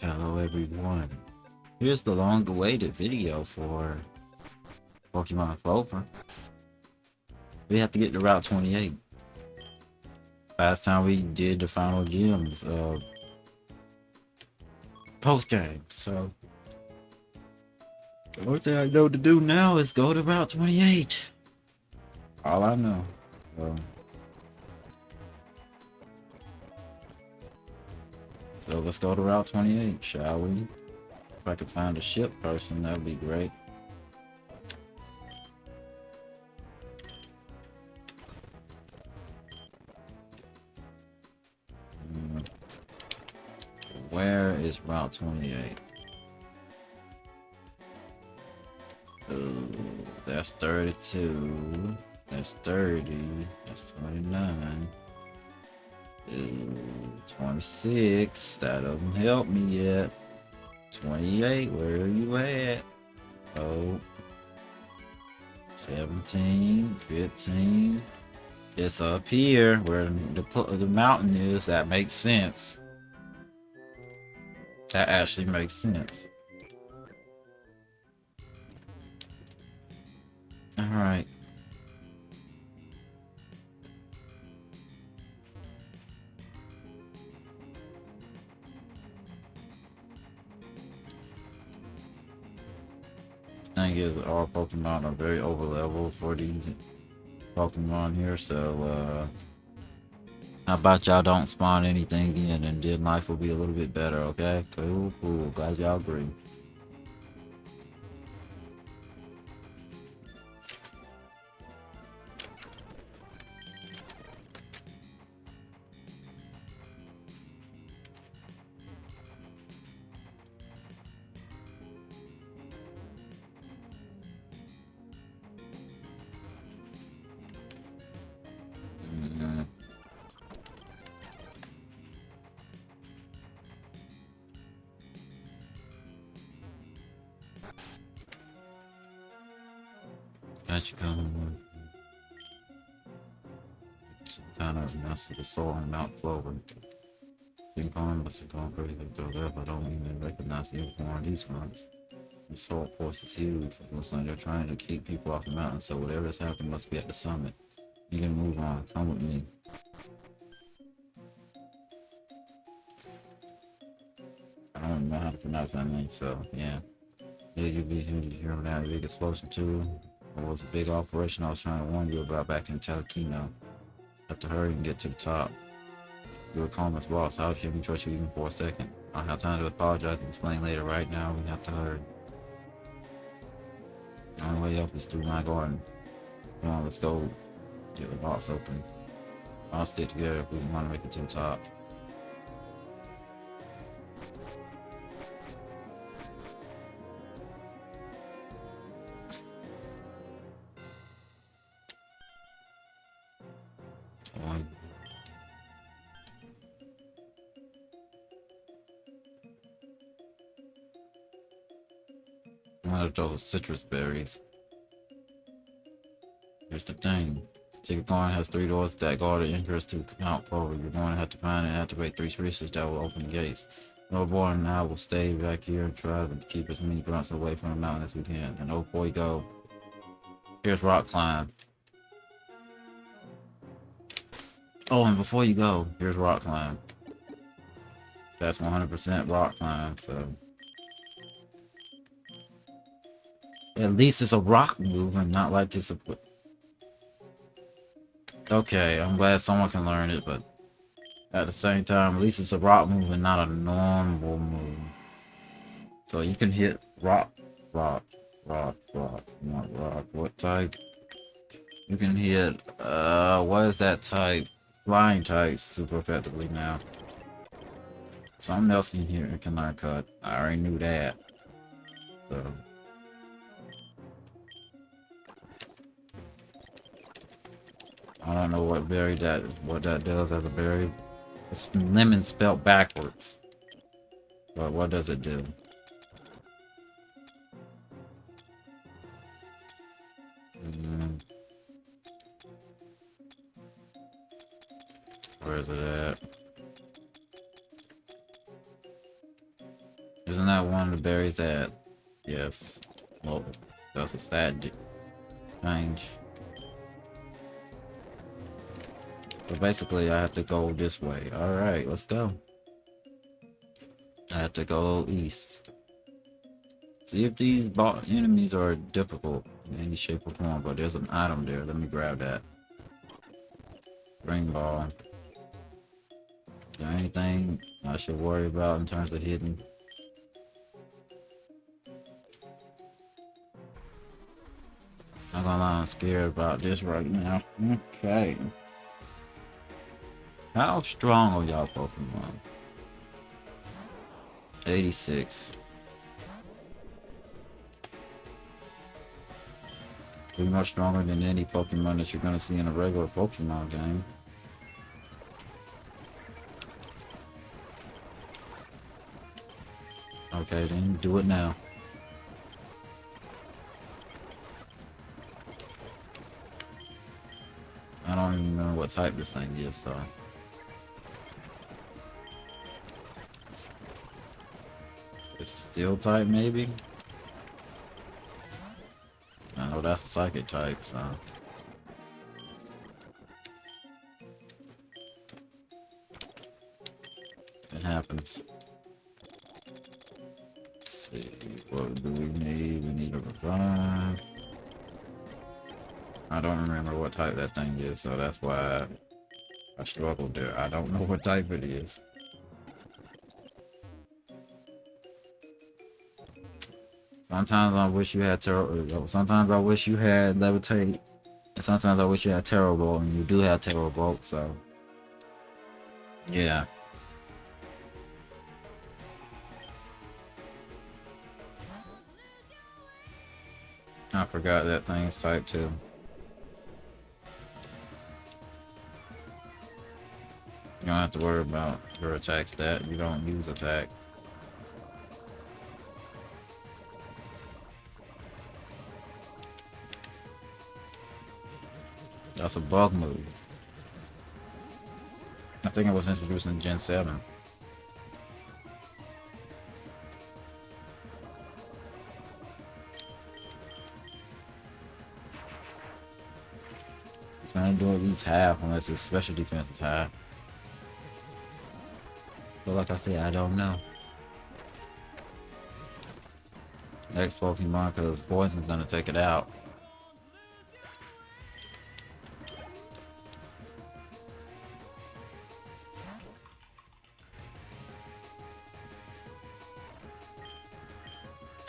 Hello everyone. Here's the long-awaited video for Pokemon Clover. We have to get to Route 28. Last time we did the final gyms post-game, so the only thing I know to do now is go to Route 28. All I know. So let's go to Route 28, shall we? If I could find a ship person, that would be great. Where is Route 28? Ooh, that's 32. That's 30. That's 29. Ooh, 26. That doesn't help me yet. 28. Where are you at? Oh. 17. 15. It's up here where the mountain is. That makes sense. That actually makes sense. Alright. Thing is, all Pokemon are very over leveled for these Pokemon here, so how about y'all don't spawn anything in, and then life will be a little bit better, okay? Cool. Glad y'all agree. Got you coming. Some kind of mess with the soul on Mount Clover. Unicorn must have gone crazy to go there, but I don't even recognize the unicorn on these fronts. The soul force is huge. It looks like they're trying to keep people off the mountain, so whatever has happened must be at the summit. You can move on. Come with me. I don't know how to pronounce that name, so yeah. Yeah, you hear that big explosion too? It was a big operation I was trying to warn you about back in Talakino. Have to hurry and get to the top. You're Coleman's boss. How can we trust you even for a second? I don't have time to apologize and explain later. Right now, we have to hurry. The only way up is through my garden. Come on, let's go get the box open. I'll stick together if we want to make it to the top. One of those citrus berries. Here's the thing. Ticket Barn has 3 doors that guard the entrance to Mount Clover. You're going to have to find and activate 3 switches that will open the gates. No boy and I will stay back here and try to keep as many grunts away from the mountain as we can. And oh boy, go. Here's Rock Climb. Oh, and before you go, here's Rock Climb. That's 100% Rock Climb, so... At least it's a rock move and not like it's a... Okay, I'm glad someone can learn it, but... At the same time, at least it's a rock move and not a normal move. So you can hit rock. What type? You can hit, what is that type? Flying type super effectively now. Something else can hit and can learn cut. I already knew that. So. I don't know what berry what that does as a berry. It's lemon spelled backwards. But what does it do? Where is it at? Isn't that one of the berries that... Yes. Well, that's a change. So basically, I have to go this way. Alright, let's go. I have to go east. See if these enemies are difficult in any shape or form, but there's an item there. Let me grab that. Ring ball. Is there anything I should worry about in terms of hidden? I'm gonna lie, I'm scared about this right now. Okay. How strong are y'all Pokemon? 86. Pretty much stronger than any Pokemon that you're gonna see in a regular Pokemon game. Okay, then do it now. I don't even remember what type this thing is, so... It's a steel type, maybe? I know that's a psychic type, so... It happens. Let's see, what do we need? We need a revive. I don't remember what type that thing is, so that's why I struggled there. I don't know what type it is. Sometimes I wish you had sometimes I wish you had levitate. And sometimes I wish you had Terror Bolt, and you do have Terror Bolt, so... Yeah. I forgot that thing's type too. You don't have to worry about your attack stat. You don't use attack. That's a bug move. I think it was introduced in Gen 7. It's gonna do at least half unless its special defense is high. But like I said, I don't know. Next Pokemon, because Poison's gonna take it out.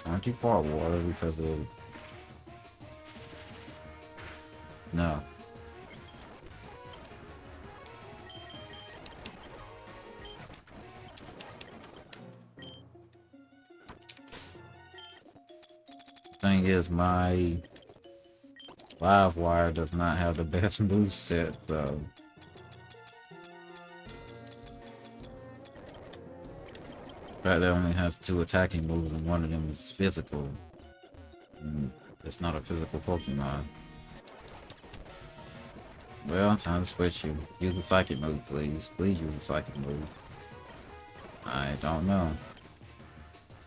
Aren't you part water because of... No. Thing is, my Live Wire does not have the best move set, so... In fact, it only has 2 attacking moves and one of them is physical. It's not a physical Pokemon. Well, time to switch you. Use a psychic move, please. Please use a psychic move. I don't know.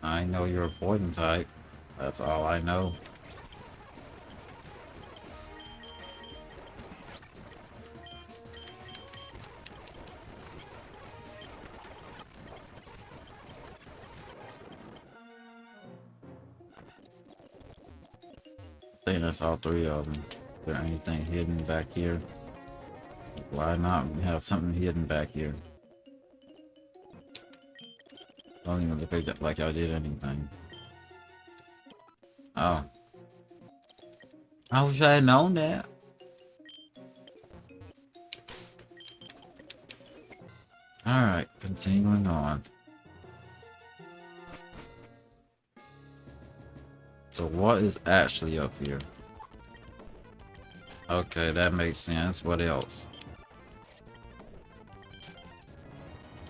I know you're a poison type. That's all I know. I think that's all 3 of them. Is there anything hidden back here? Why not have something hidden back here? Don't even look like I did anything. Oh. I wish I had known that. Alright, continuing on. So what is actually up here? Okay, that makes sense. What else?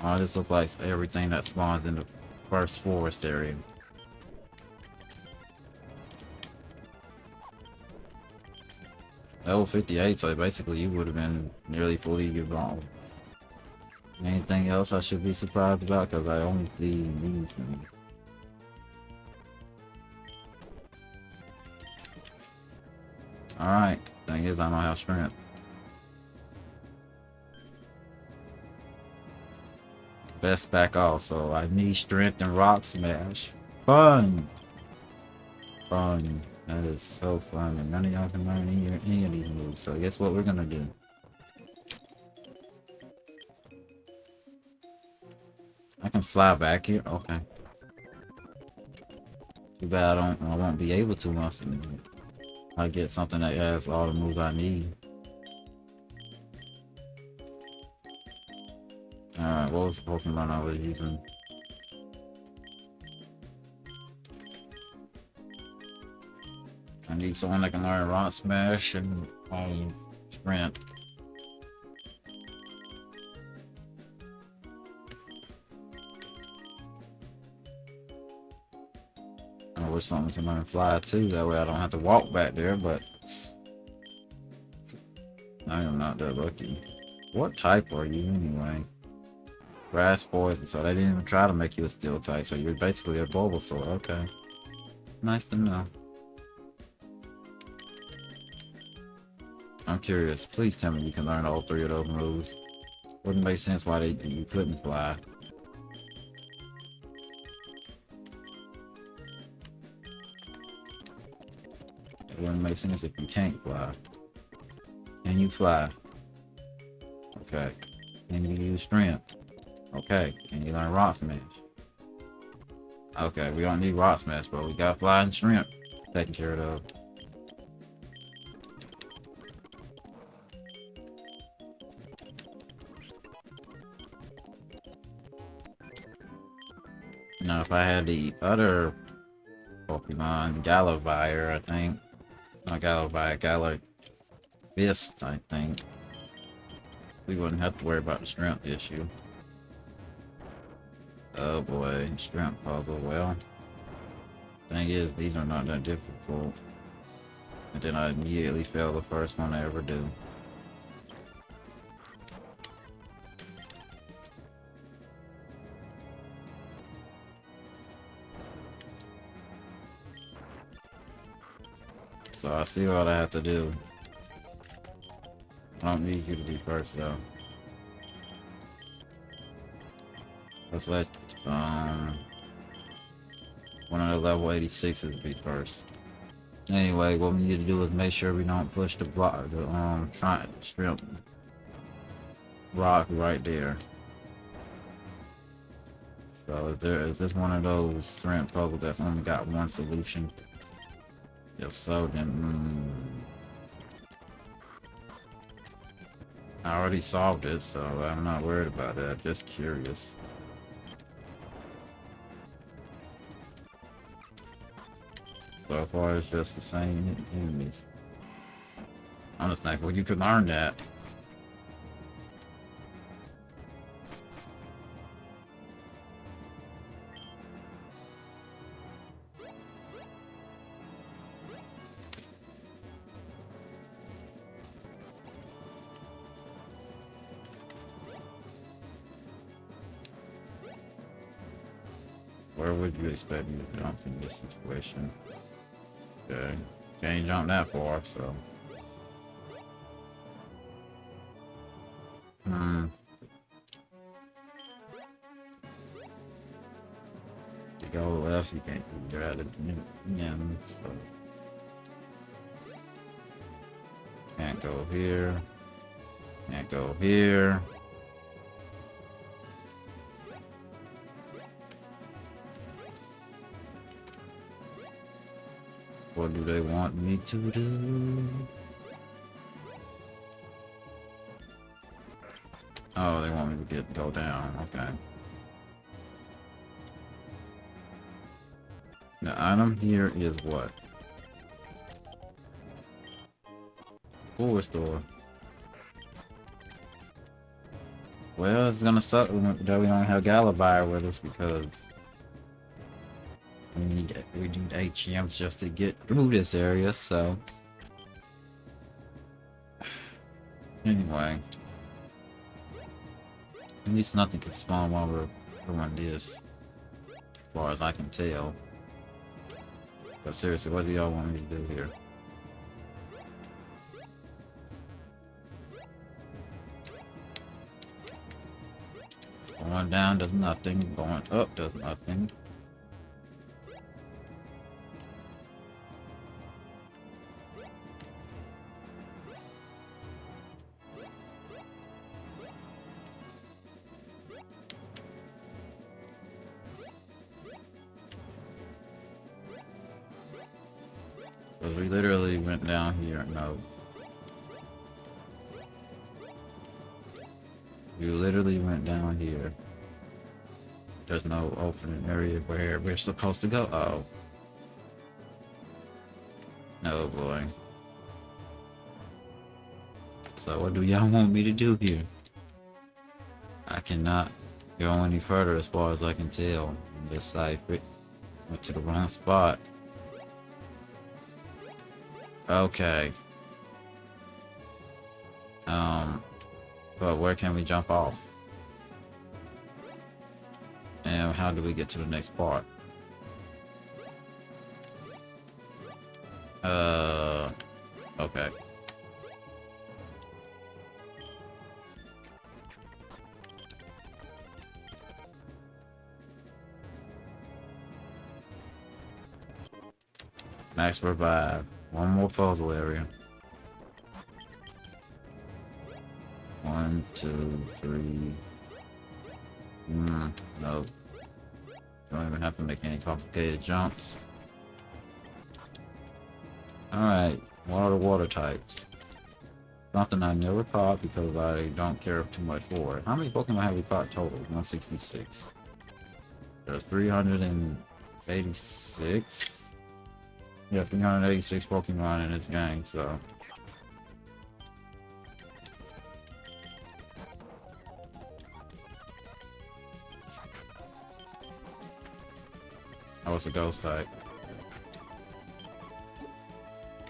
Oh, this looks like everything that spawns in the first forest area. Level 58, so basically you would have been nearly fully evolved. Anything else I should be surprised about? Because I only see these things. Alright. Thing is, I don't have strength. Best back off, so I need strength and rock smash. Fun! Fun. That is so fun, and none of y'all can learn any of these moves, so guess what we're gonna do? I can fly back here? Okay. Too bad I won't be able to once I get something that has all the moves I need. Alright, what was the Pokemon I was using? I need someone that can learn Rock Smash and Sprint. I wish something to learn Fly too, that way I don't have to walk back there, but I am not that lucky. What type are you anyway? Grass poison, so they didn't even try to make you a steel type, so you're basically a Bulbasaur. Okay. Nice to know. I'm curious. Please tell me you can learn all three of those moves. Wouldn't make sense why you couldn't fly. It wouldn't make sense if you can't fly. Can you fly? Okay. Can you use strength? Okay. Can you learn Rock Smash? Okay, we don't need Rock Smash, but we got Fly and Shrimp taken care of. Now, if I had the other Pokemon, Galavire, I think. Not Galavire, Galabist, I think. We wouldn't have to worry about the strength issue. Oh boy, strength puzzle. Well, thing is, these are not that difficult. And then I immediately fail the first one I ever do. So I see what I have to do. I don't need you to be first though. Let's let one of the level 86s be first. Anyway, what we need to do is make sure we don't push the block, the strip rock right there. So is this one of those strength puzzles that's only got one solution? If so, then I already solved it, so I'm not worried about that. Just curious. So far, it's just the same enemies. I'm just thankful you could learn that. Where would you expect me to jump in this situation? Okay, can't jump that far, so. To go left, you can't. You're at the end, so. Can't go here. Can't go here. What do they want me to do? Oh, they want me to go down. Okay. The item here is what? Forward store. Well, it's gonna suck that we don't have Galavire with us because we need HMs just to get through this area. So anyway, at least nothing can spawn while we're doing this, as far as I can tell. But seriously, what do y'all want me to do here? Going down does nothing. Going up does nothing. Because we literally went down here. No. We literally went down here. There's no opening area where we're supposed to go. Oh. No, boy. So what do y'all want me to do here? I cannot go any further as far as I can tell in this cipher. Went to the wrong spot. Okay. But where can we jump off? And how do we get to the next part? Okay. Max revive. One more puzzle area. 1, 2, 3. No. Don't even have to make any complicated jumps. Alright, what are the water types? Something I never caught because I don't care too much for it. How many Pokemon have we caught total? 166. There's 386. Yeah, 386 Pokemon in this game, so. Oh, it's a ghost type.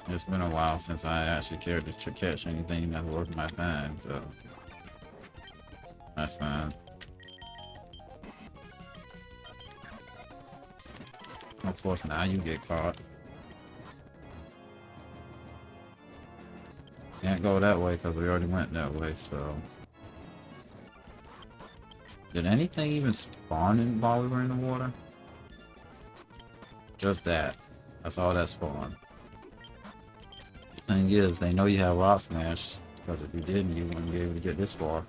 It's been a while since I actually cared to catch anything that's worth my time, so. That's fine. Of course, now you get caught. Can't go that way because we already went that way, so. Did anything even spawn in while we were in the water? Just that. That's all that spawned. The thing is, they know you have Rock Smash, because if you didn't, you wouldn't be able to get this far.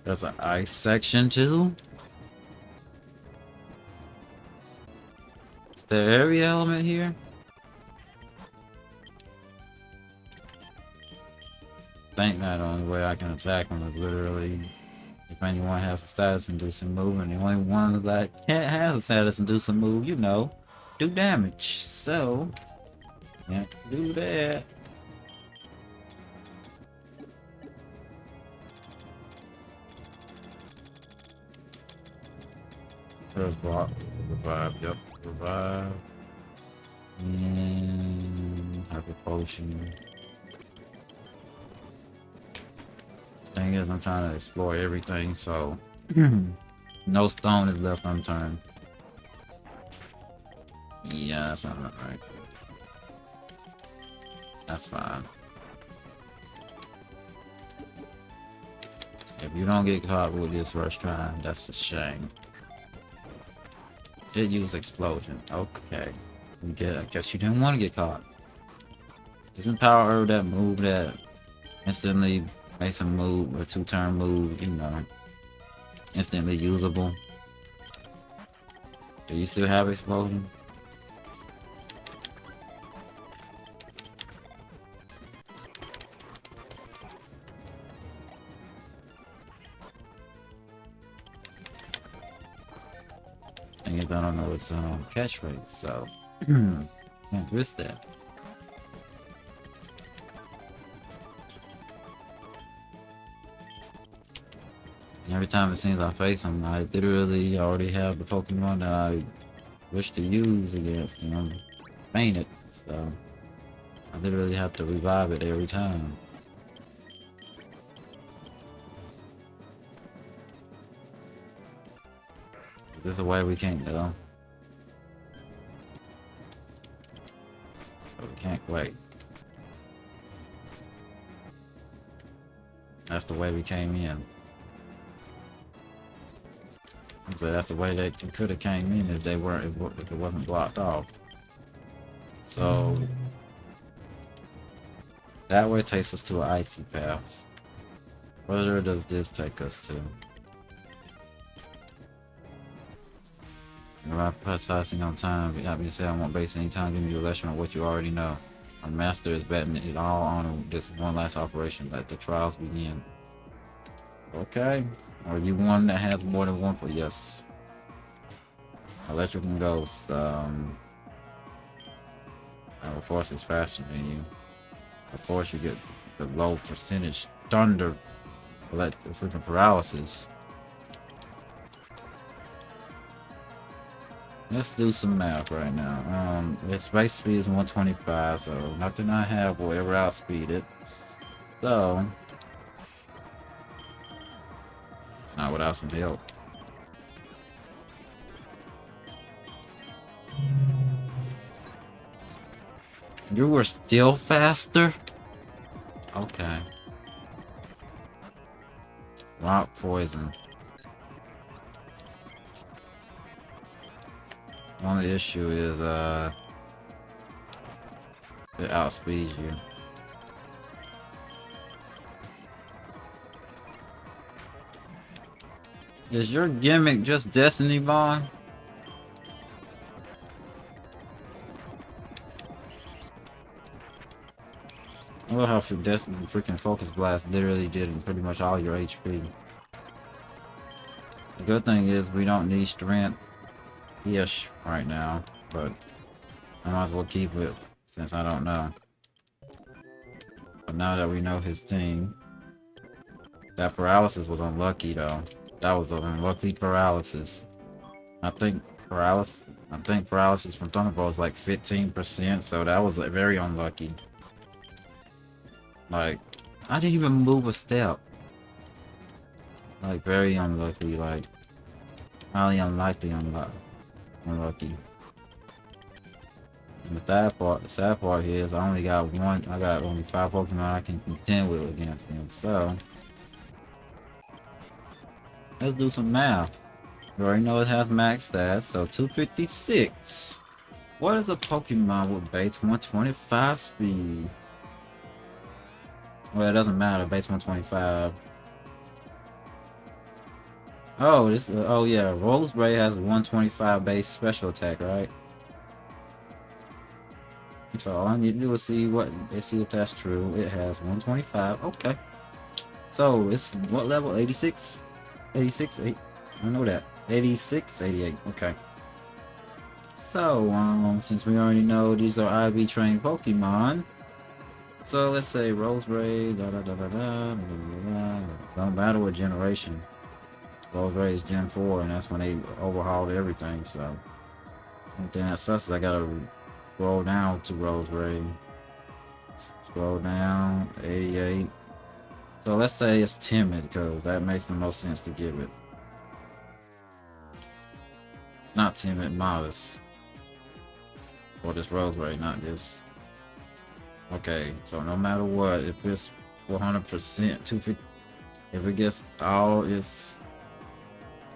There's an ice section too? Is there area element here? I think that the only way I can attack them is literally if anyone has a status inducing move, and the only one that can't have a status inducing move, you know, do damage. So, can't do that. Revive, yep, revive. And have a potion. Thing is, I'm trying to explore everything, so no stone is left unturned. Yeah, that's not right. That's fine. If you don't get caught with this first try, that's a shame. Did use explosion. Okay. I guess you didn't want to get caught. Isn't Power Herb that move that instantly makes a move, a 2-turn move, you know, instantly usable? Do you still have explosion? I don't know its catchphrase, so can't risk that. And every time it seems I face him, I literally already have the Pokemon that I wish to use against him fainted, so I literally have to revive it every time. There's a way we can't go. But we can't wait. That's the way we came in. So that's the way they could have came in if they weren't if it wasn't blocked off. So that way takes us to an icy path. Where does this take us to? Right, processing on time. That being said, I won't base any time giving you a lesson on what you already know. Our master is betting it all on this one last operation. Let the trials begin. Okay. Are you one that has more than one for yes? Electric and Ghost. Of course, it's faster than you. Of course, you get the low percentage thunder, freaking paralysis. Let's do some math right now. Its base speed is 125, so nothing I have will ever outspeed it. So, not without some help. You were still faster? Okay. Rock poison. The only issue is, it outspeeds you. Is your gimmick just Destiny, Vaughn? I love how Destiny freaking Focus Blast literally did pretty much all your HP. The good thing is we don't need strength-ish right now, but I might as well keep it since I don't know. But now that we know his team, that paralysis was unlucky though. That was an unlucky paralysis. I think paralysis from Thunderbolt is like 15%, so that was very unlucky. Like, I didn't even move a step. Like, very unlucky, like, highly unlikely unlucky. And the sad part here is I only got I got only 5 Pokemon I can contend with against him, so let's do some math. You already know it has max stats, so 256. What is a Pokemon with base 125 speed? Well, it doesn't matter, base 125. Oh, oh yeah, Roseray has 125 base special attack, right? So all I need to do is see if that's true. It has 125. Okay. So it's what level? 86? 86? I know that. 86, 88. Okay. So, since we already know these are IV trained Pokemon, so let's say Roseray, don't matter what generation. Roseray is Gen 4, and that's when they overhauled everything, so. One thing that sucks is I gotta scroll down to Roseray. Scroll down, 88. So let's say it's timid, because that makes the most sense to give it. Not timid, modest. Or this Roseray, not this. Okay, so no matter what, if it's 100%, 250, if it gets all its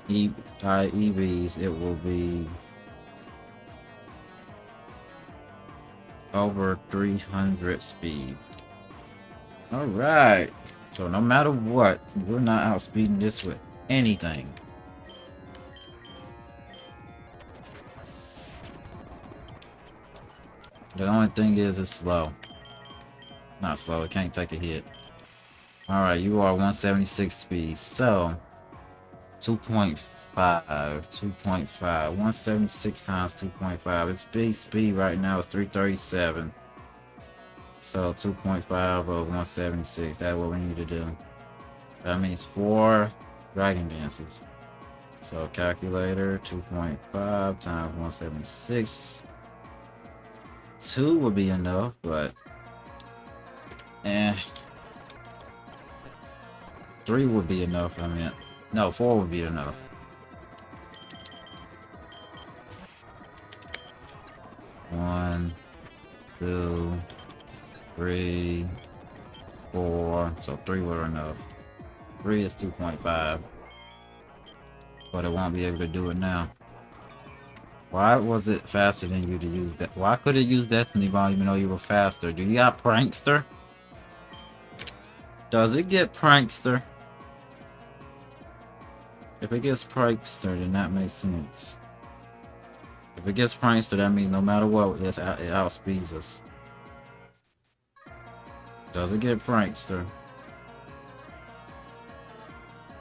EVs, it will be over 300 speed. Alright, so no matter what, we're not outspeeding this with anything. The only thing is it's slow. Not slow, it can't take a hit. Alright, you are 176 speed, so 2.5, 176 times 2.5. Its base speed right now is 337. So 2.5 of 176, that's what we need to do. That means 4 Dragon Dances. So calculator, 2.5 times 176. 2 would be enough, but 3 would be enough, I mean. No, 4 would be enough. One, 2, 3, 4. So 3 were enough. 3 is 2.5. But but it won't be able to do it now. Why was it faster than you to use that? Why could it use Destiny Ball even though you were faster? Do you got Prankster? Does it get Prankster? If it gets Prankster, then that makes sense. If it gets Prankster, that means no matter what, it outspeeds us. Does it get Prankster?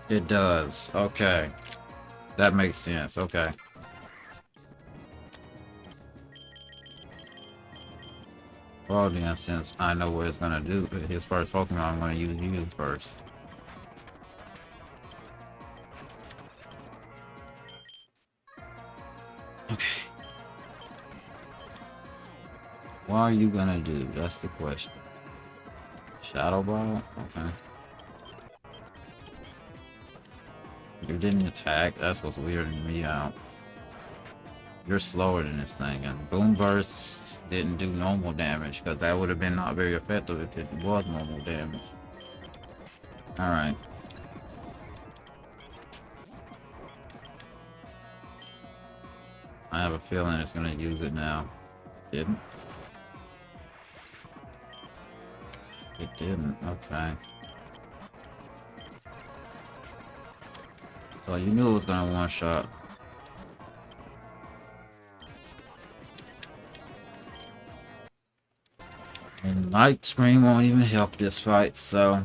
It does. Okay. That makes sense. Okay. Well then, since I know what it's gonna do, his first Pokemon, I'm gonna use you first. Okay. What are you gonna do? That's the question. Shadow Ball? Okay. You didn't attack? That's what's weirding me out. You're slower than this thing, and Boom Burst didn't do normal damage, because that would have been not very effective if it was normal damage. Alright. I have a feeling it's gonna use it now. Didn't? It didn't, okay. So you knew it was gonna one-shot. And Night Scream won't even help this fight, so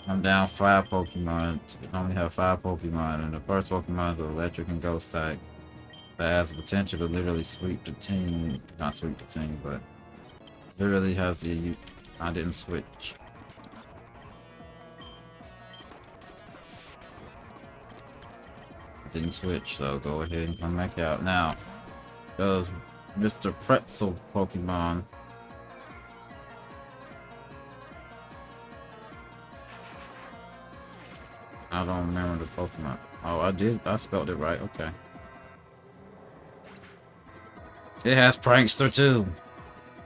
I'm down 5 Pokemon. I only have 5 Pokemon, and the first Pokemon is Electric and Ghost type. That has the potential to literally sweep the team. Not sweep the team, but literally has the... I didn't switch. Didn't switch, so go ahead and come back out. Now, does Mr. Pretzel Pokemon... I don't remember the Pokemon. Oh, I did. I spelled it right. Okay. It has Prankster too.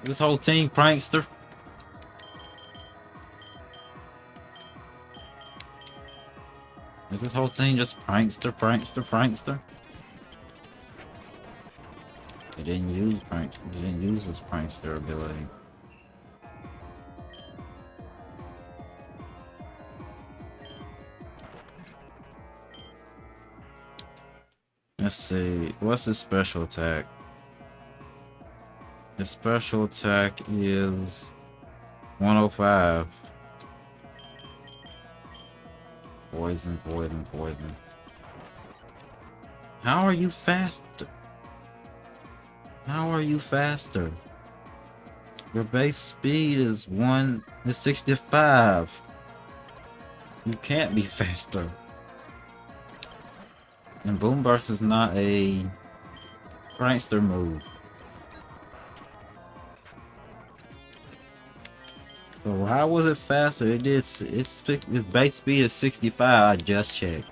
This whole team Prankster. Is this whole team just Prankster, Prankster, Prankster? It didn't use Prank. It didn't use this Prankster ability. Let's see. What's his special attack? His special attack is 105. Poison, poison, poison. How are you faster? How are you faster? Your base speed is 65. You can't be faster. And Boom Burst is not a Prankster move. So how was it faster? It did. Its base speed is 65. I just checked.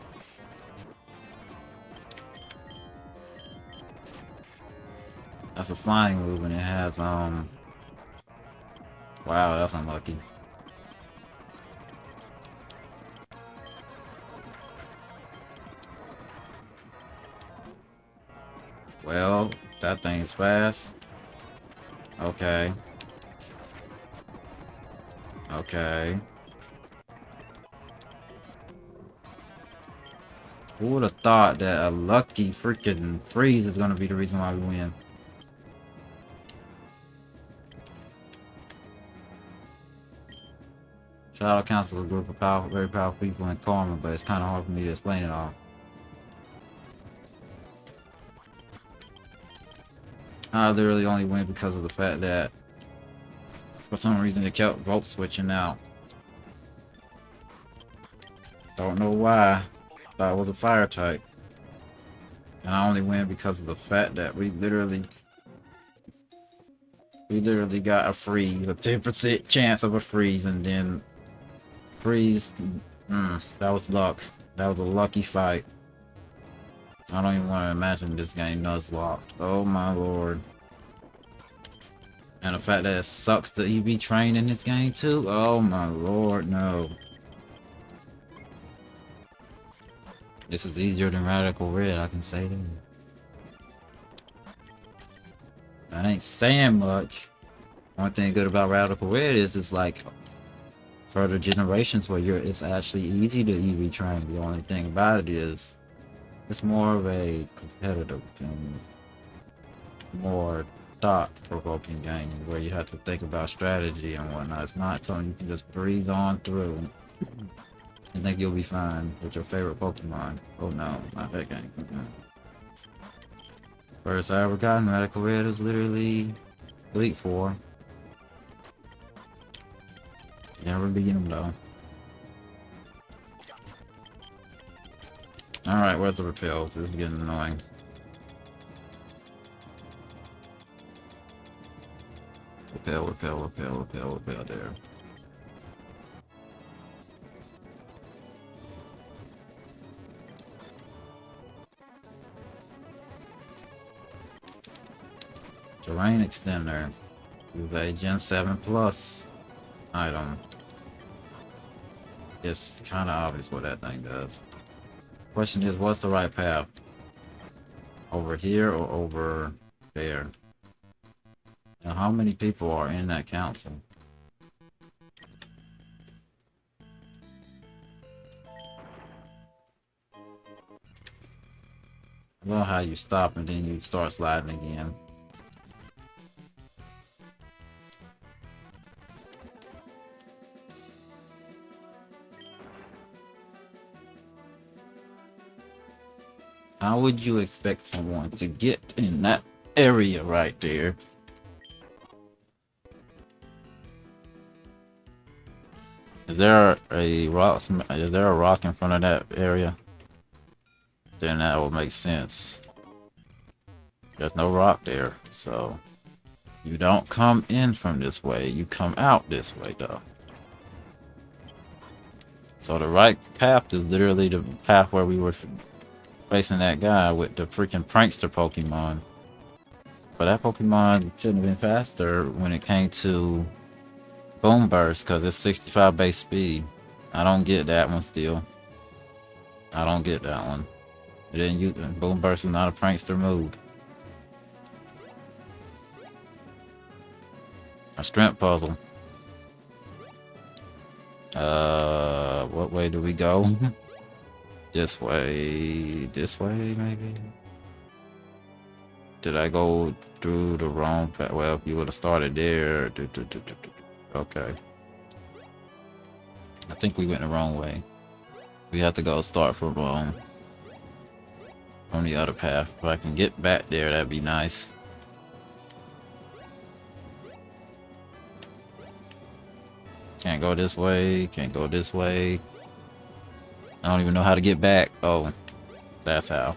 That's a flying move, and it has Wow, that's unlucky. Well, that thing's fast. Okay. Okay. Who would have thought that a lucky freaking freeze is gonna be the reason why we win? Shadow Council is a group of powerful, very powerful people in Karma, but it's kind of hard for me to explain it all. I literally only win because of the fact that for some reason they kept vote switching out. Don't know why. Thought it was a fire type. And I only win because of the fact that we literally got a freeze, a 10% chance of a freeze, and then freeze. That was luck. That was a lucky fight. I don't even want to imagine this game nuzlocked. Oh my lord. And the fact that it sucks to EV train in this game too. Oh my lord, no. This is easier than Radical Red, I can say that. That ain't saying much. One thing good about Radical Red is it's like further generations where it's actually easy to EV train. The only thing about it is it's more of a competitive and more thought-provoking game where you have to think about strategy and whatnot. It's not something you can just breeze on through and think you'll be fine with your favorite Pokemon. Oh no, not that game. First I ever got in Radical Red was literally Elite Four. Never beat him though. Alright, where's the repels? This is getting annoying. Repel there. Terrain Extender. Is a Gen 7 Plus item. It's kinda obvious what that thing does. Question is, what's the right path? Over here or over there? Now, how many people are in that council? I love how you stop and then you start sliding again. How would you expect someone to get in that area right there? Is there a rock? Is there a rock in front of that area? Then that would make sense. There's no rock there, so you don't come in from this way. You come out this way, though. So the right path is literally the path where we were facing that guy with the freaking prankster Pokemon. But that Pokemon shouldn't have been faster when it came to Boom Burst, because it's 65 base speed. I don't get that one still. I don't get that one. And then Boom Burst is not a prankster move. A strength puzzle. What way do we go? This way, maybe? Did I go through the wrong path? Well, if you would have started there. Okay. I think we went the wrong way. We have to go start from on the other path. If I can get back there, that'd be nice. Can't go this way. Can't go this way. I don't even know how to get back. Oh, that's how.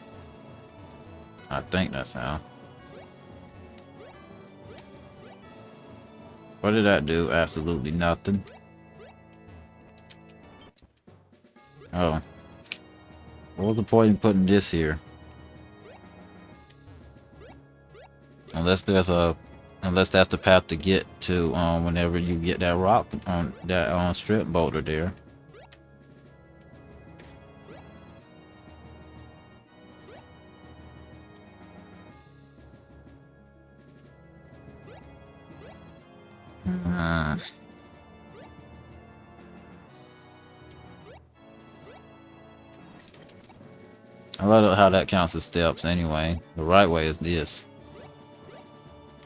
I think that's how. What did that do? Absolutely nothing. Oh. What was the point in putting this here? Unless that's the path to get to whenever you get that rock on that strip boulder there. I love how that counts as steps anyway. The right way is this.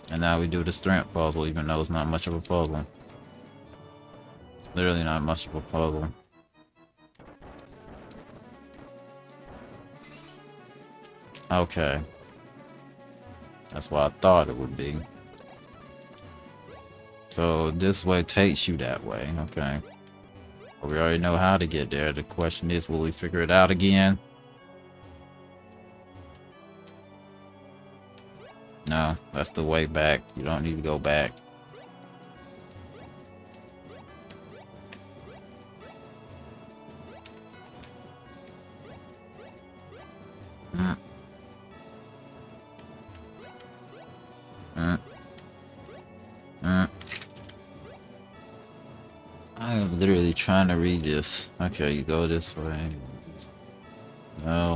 And now we do the strength puzzle, even though it's not much of a puzzle. It's literally not much of a puzzle. Okay. That's what I thought it would be. So this way takes you that way, okay. But we already know how to get there. The question is, will we figure it out again? No, that's the way back. You don't need to go back. I am literally trying to read this. Okay, you go this way. No,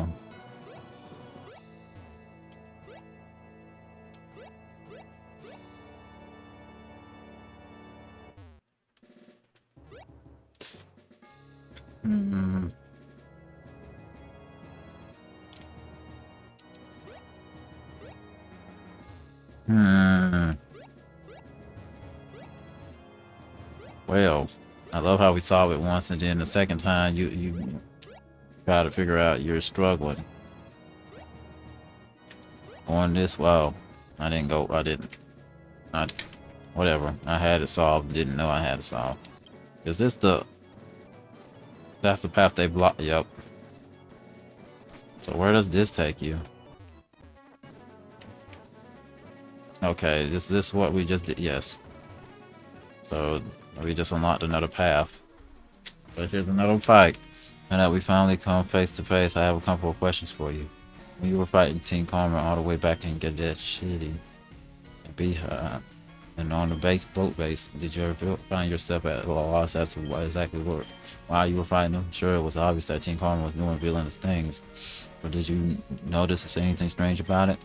Hmm. Hmm. Well, I love how we solve it once, and then the second time you try to figure out you're struggling on this. Wow, I didn't go. I didn't. I whatever. I had it solved. Didn't know I had it solved. Is this the? That's the path they blocked. Yep. So where does this take you? Okay, this what we just did. Yes. So we just unlocked another path. But here's another fight. And that we finally come face to face. I have a couple of questions for you. When you were fighting Team Karma all the way back in Gadet City, Beehive, and on the boat base, did you ever find yourself at a loss as to what exactly what, why you were fighting them? Sure, it was obvious that Team Karma was doing villainous things, but did you notice anything strange about it?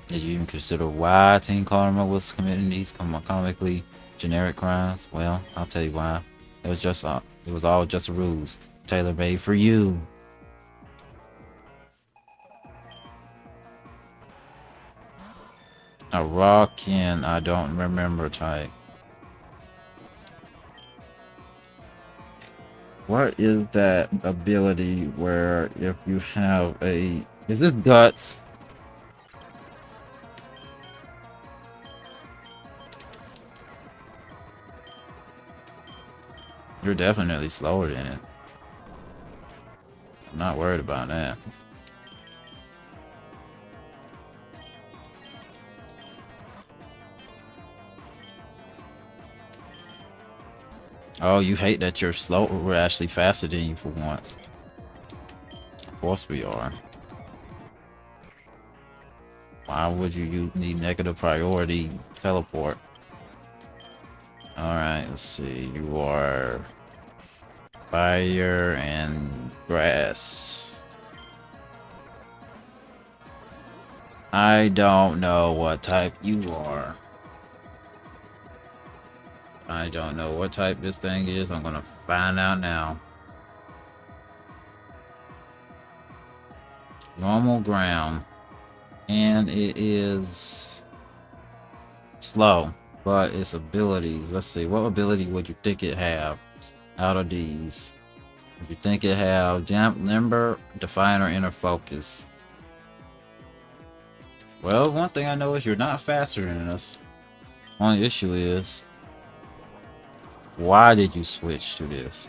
Did you even consider why Team Karma was committing these comically generic crimes? Well, I'll tell you why. It was all just a ruse, tailor made for you. A rockin' I don't remember type. What is that ability where if you have a... Is this guts? You're definitely slower than it. I'm not worried about that. Oh, you hate that you're slow. We're actually faster than you for once. Of course we are. Why would you need negative priority teleport? Alright, let's see. You are fire and grass. I don't know what type you are. I don't know what type this thing is. I'm gonna find out now. Normal ground. And it is slow. But its abilities. Let's see. What ability would you think it have out of these? If you think it have Jump, Limber, Define, or Inner Focus. Well, one thing I know is you're not faster than us. Only issue is, why did you switch to this?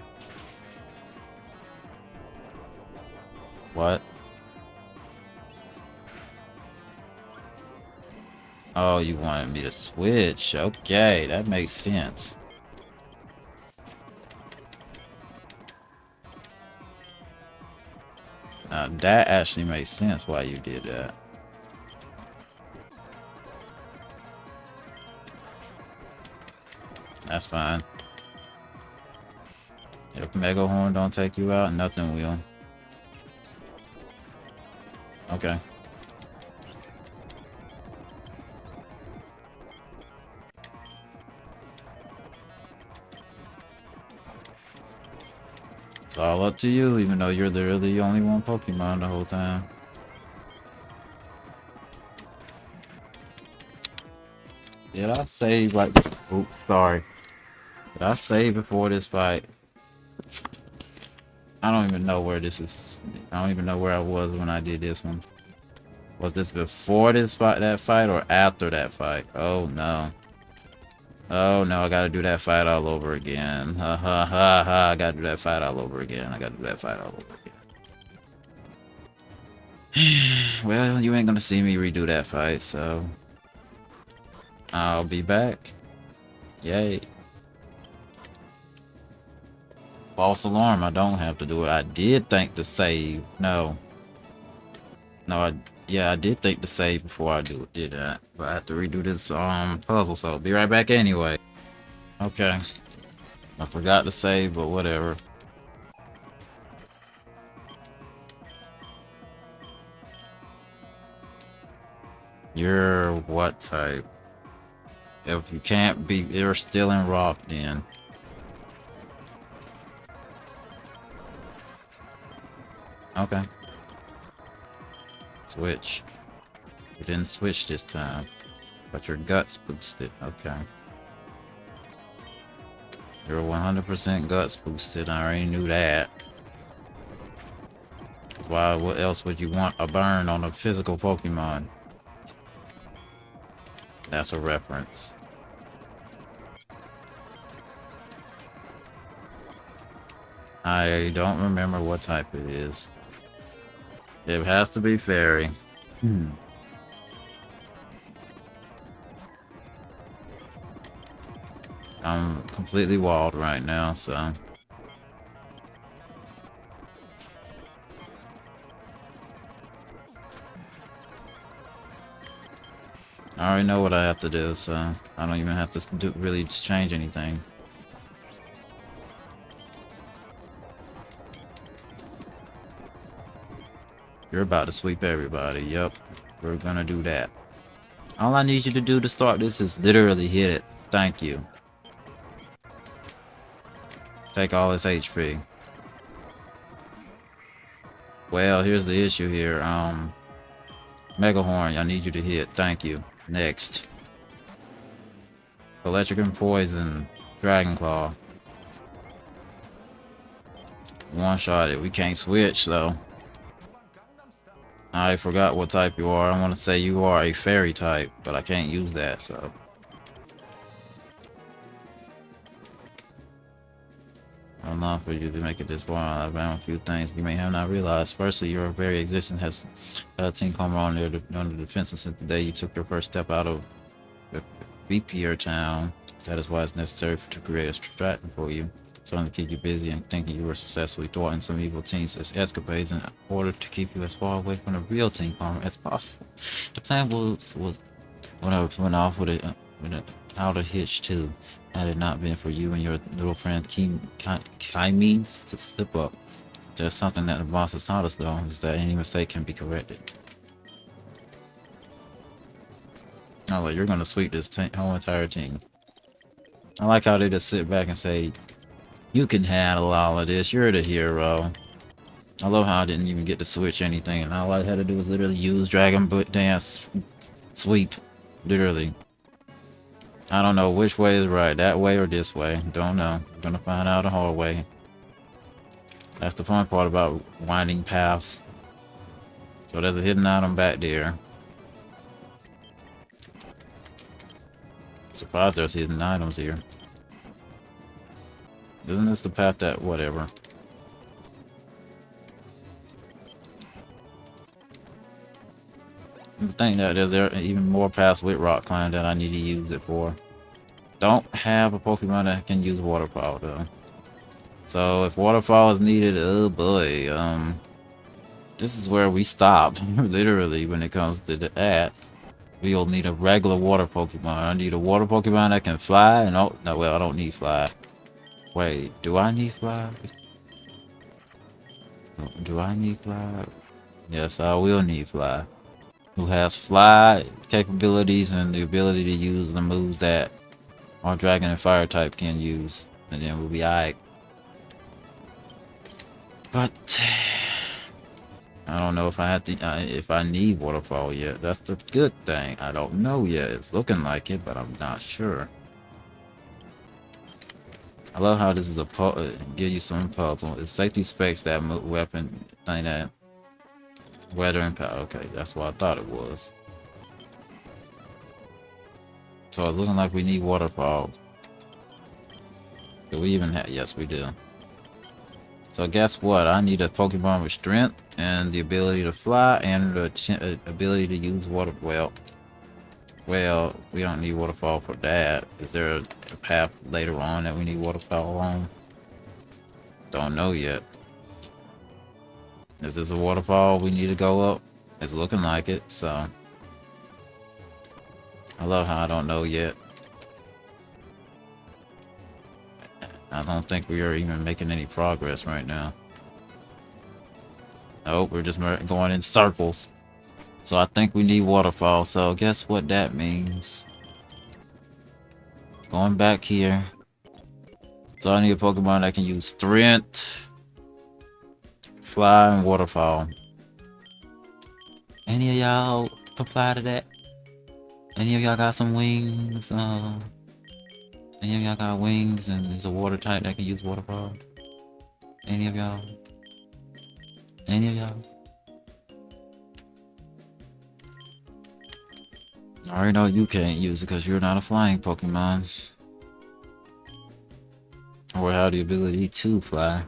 What? Oh, you wanted me to switch. Okay, that makes sense. Now, that actually makes sense why you did that. That's fine. If Mega Horn don't take you out, nothing will. Okay. It's all up to you, even though you're literally the only one Pokemon the whole time. Did I save like... Oops, sorry. Did I save before this fight? I don't even know where this is. I don't even know where I was when I did this one. Was this before this fight, that fight, or after that fight? Oh no. Oh no, I gotta do that fight all over again. Ha ha ha ha, I gotta do that fight all over again. I gotta do that fight all over again. Well, you ain't gonna see me redo that fight, so... I'll be back. Yay. False alarm, I don't have to do it. I did think to save. No. No, yeah, I did think to save before I did that. But I have to redo this puzzle, so I'll be right back anyway. Okay. I forgot to save, but whatever. You're what type? If you can't be, you're still in rock then. Okay. Switch. You didn't switch this time. But your guts boosted. Okay. You're 100% guts boosted. I already knew that. Why, what else would you want a burn on a physical Pokemon? That's a reference. I don't remember what type it is. It has to be fairy. I'm completely walled right now, so... I already know what I have to do, so I don't even have to really change anything. You're about to sweep everybody. Yep, we're gonna do that. All I need you to do to start this is literally hit it. Thank you. Take all its HP. Well, here's the issue here. Mega Horn, I need you to hit. Thank you. Next. Electric and Poison. Dragon Claw. One shot it. We can't switch though. I forgot what type you are. I want to say you are a fairy type, but I can't use that, so. Enough for you to make it this far. I've found a few things you may have not realized. Firstly, your very existence has Team Coma on there under defense since the day you took your first step out of the VPR town. That is why it's necessary to create a strategy for you. Something to keep you busy and thinking you were successfully thwarting some evil team's escapades in order to keep you as far away from the real Team Coma as possible. The plan was when I went off with it without a hitch too. Had it not been for you and your little friend Kaimis to slip up. There's something that the boss has taught us though, is that any mistake can be corrected. Oh, like you're gonna sweep this whole entire team. I like how they just sit back and say, you can handle all of this, you're the hero. I love how I didn't even get to switch anything, and all I had to do was literally use Dragon Boot Dance Sweep. Literally. I don't know which way is right, that way or this way. Don't know. We're gonna find out the hard way. That's the fun part about winding paths. So there's a hidden item back there. Surprised there's hidden items here. Isn't this the path that whatever? I think that there's even more paths with rock climb that I need to use it for. Don't have a Pokemon that can use waterfall though. So if waterfall is needed, oh boy, this is where we stop, literally, when it comes to that. We'll need a regular water Pokemon. I need a water Pokemon that can fly, and oh, no, well, I don't need fly. Wait, do I need fly? Do I need fly? Yes, I will need fly. Who has fly capabilities and the ability to use the moves that our dragon and fire type can use, and then we'll be alright. But I don't know if I have to, if I need waterfall yet. That's the good thing. I don't know yet. It's looking like it, but I'm not sure. I love how this is a give you some puzzle. It's safety specs that weapon thing that weather and power. Okay, that's what I thought it was. So it's looking like we need waterfall. Do we even have? Yes, we do. So guess what? I need a Pokemon with strength and the ability to fly and the ability to use water. Well, we don't need waterfall for that. Is there a path later on that we need waterfall on? Don't know yet. Is this a waterfall we need to go up? It's looking like it, so. I love how I don't know yet. I don't think we are even making any progress right now. Nope, we're just going in circles. So I think we need waterfall, so guess what that means? Going back here. So I need a Pokemon that can use strength, Fly and waterfall. Any of y'all can fly to that? Any of y'all got some wings? Any of y'all got wings and there's a water type that can use waterfall? Any of y'all? Any of y'all? I already know you can't use it because you're not a flying Pokemon. Or have the ability to fly.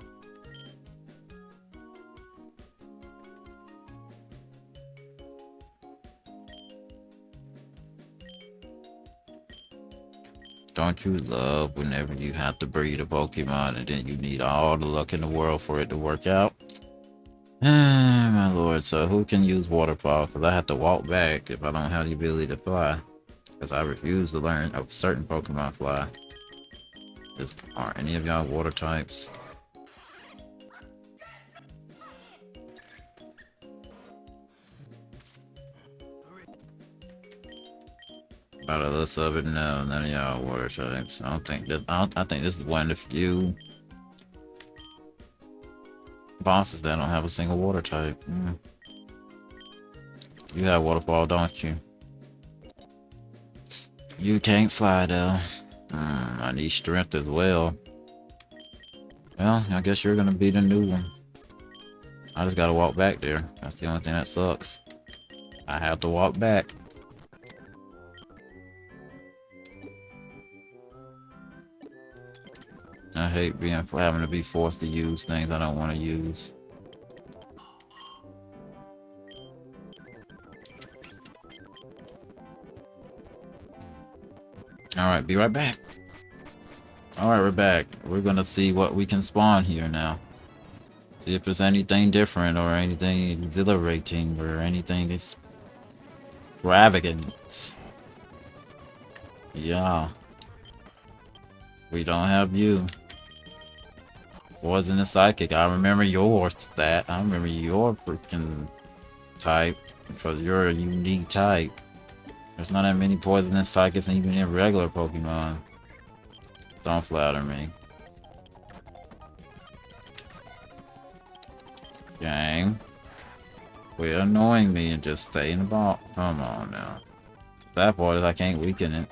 Don't you love whenever you have to breed a Pokemon and then you need all the luck in the world for it to work out? Ah, my lord, so who can use waterfall? Because I have to walk back if I don't have the ability to fly. Because I refuse to learn a certain Pokemon fly. Are any of y'all water types? By the looks of it, no, none of y'all water types. I think this is one of the few bosses that don't have a single water type. You have waterfall, don't you? You can't fly though. I need strength as well. Well, I guess you're gonna be the new one. I just gotta walk back there. That's the only thing that sucks. I have to walk back. I hate having to be forced to use things I don't want to use. Alright, be right back. Alright, we're back. We're gonna see what we can spawn here now. See if there's anything different or anything exhilarating or anything extravagant. Yeah. We don't have you. Wasn't a psychic. I remember your stat. I remember your freaking type. For your unique type. There's not that many poisonous psychics even in regular Pokemon. Don't flatter me. Game. Quit annoying me and just stay in the ball. Come on now. That part is I can't weaken it.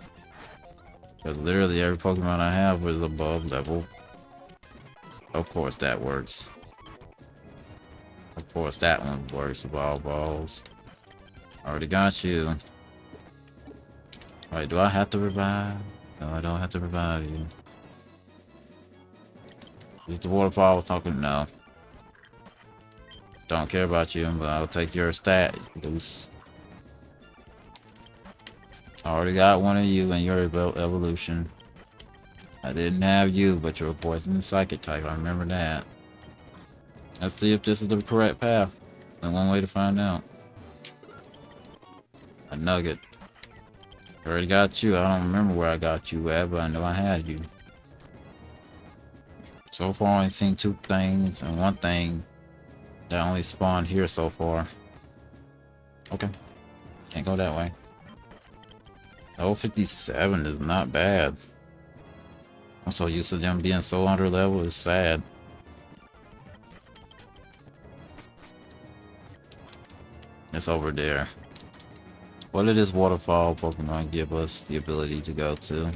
Because literally every Pokemon I have was above level. Of course that works. Of course that one works with all balls. Already got you. Wait, do I have to revive? No, I don't have to revive you. Is the waterfall I was talking? No. Don't care about you, but I'll take your stat, loose. I already got one of you in your evolution. I didn't have you, but you're a poison psychic type. I remember that. Let's see if this is the correct path. Only one way to find out. A nugget. I already got you. I don't remember where I got you at, but I know I had you. So far, I've seen 2 things and 1 thing that only spawned here so far. Okay. Can't go that way. Level 57 is not bad. I'm so used to them being so under level, it's sad. It's over there. What did this waterfall Pokemon give us the ability to go to?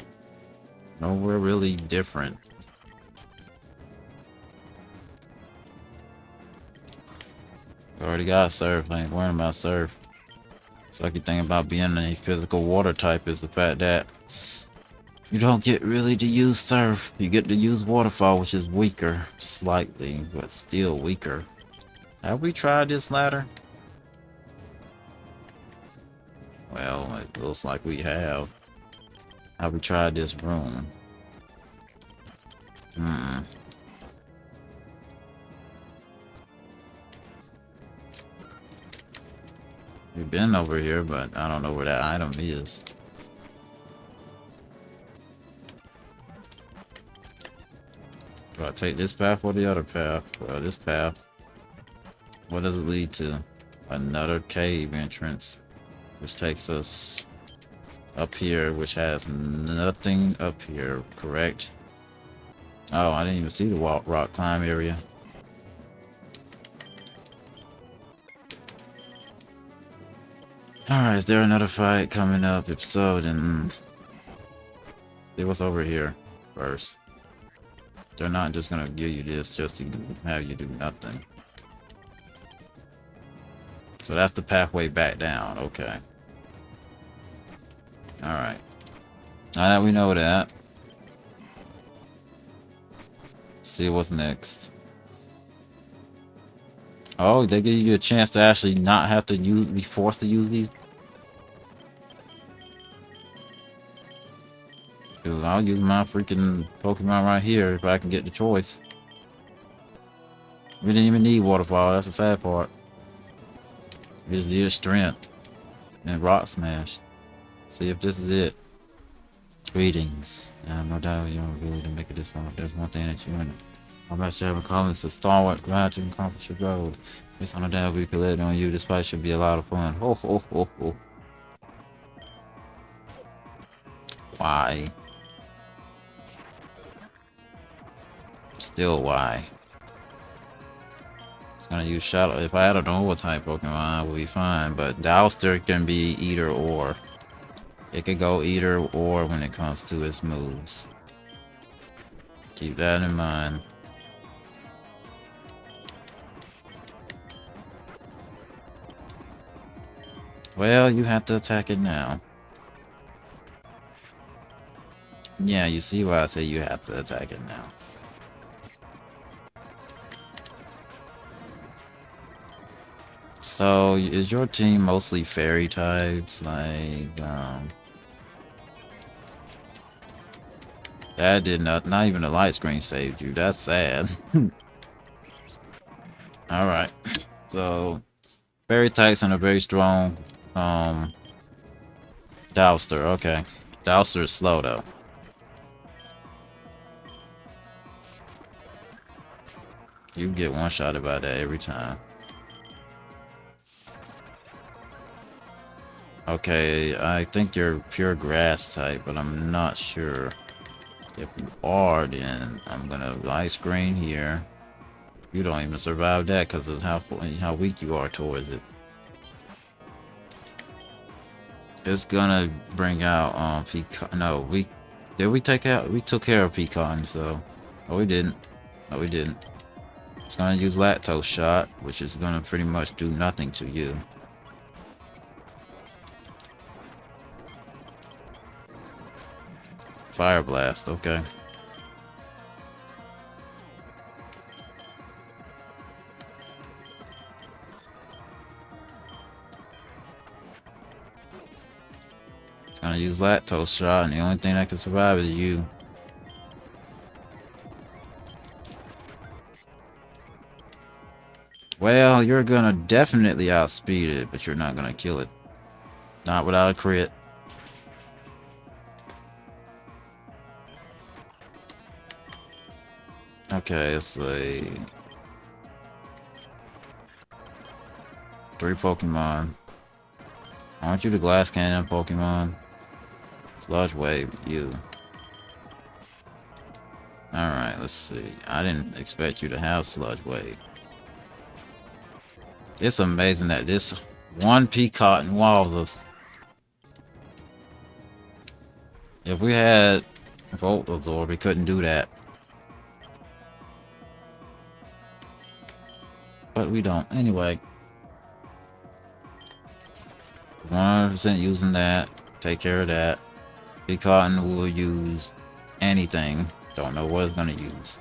Nowhere really different. Already got Surf. I ain't worrying about Surf. Sucky thing about being a physical water type is the fact that you don't get really to use Surf. You get to use Waterfall, which is weaker. Slightly, but still weaker. Have we tried this ladder? Well, it looks like we have. Have we tried this room? We've been over here, but I don't know where that item is. Do I take this path or the other path? Well, this path. What does it lead to? Another cave entrance, which takes us up here, which has nothing up here, correct? Oh, I didn't even see the rock climb area. Alright, is there another fight coming up? If so, then see what's over here first. They're not just gonna give you this just to have you do nothing. So that's the pathway back down. Okay. Alright. Now that we know that, see what's next. Oh, they give you a chance to actually not have to be forced to use these. Dude, I'll use my freaking Pokemon right here if I can get the choice. We didn't even need Waterfall, that's the sad part. We just needed Strength and Rock Smash. See if this is it. Greetings. No doubt you don't really to make it this far. There's one thing that you and I'm about to have a comments to stalwart grind to accomplish your goals. Based on the doubt we collect on you, this fight should be a lot of fun. Ho ho ho ho. Why? Still why? It's gonna use Shadow. If I had a normal type Pokemon, I would be fine. But Dowster can be either or. It could go either or when it comes to its moves. Keep that in mind. Well, you have to attack it now. Yeah, you see why I say you have to attack it now. So, is your team mostly fairy types? Like, that did not even the light screen saved you. That's sad. Alright. So, fairy types and a very strong, Dowster. Okay. Dowster is slow, though. You get one-shotted by that every time. Okay, I think you're pure grass type, but I'm not sure. If you are, then I'm gonna light screen here. You don't even survive that because of how weak you are towards it. It's gonna bring out Peacock. No, we took care of Peacock, so no we didn't. No we didn't. It's gonna use Lactose Shot, which is gonna pretty much do nothing to you. Fire Blast, okay. It's gonna use Lactose Shot, and the only thing that can survive is you. Well, you're gonna definitely outspeed it, but you're not gonna kill it. Not without a crit. Okay, let's see. 3 Pokemon. Aren't you the Glass Cannon Pokemon? Sludge Wave, you. Alright, let's see. I didn't expect you to have Sludge Wave. It's amazing that this one Peacock walls us. If we had Volt Absorb, we couldn't do that. But we don't. Anyway. 100% using that. Take care of that. Peacock will use anything. Don't know what it's gonna use.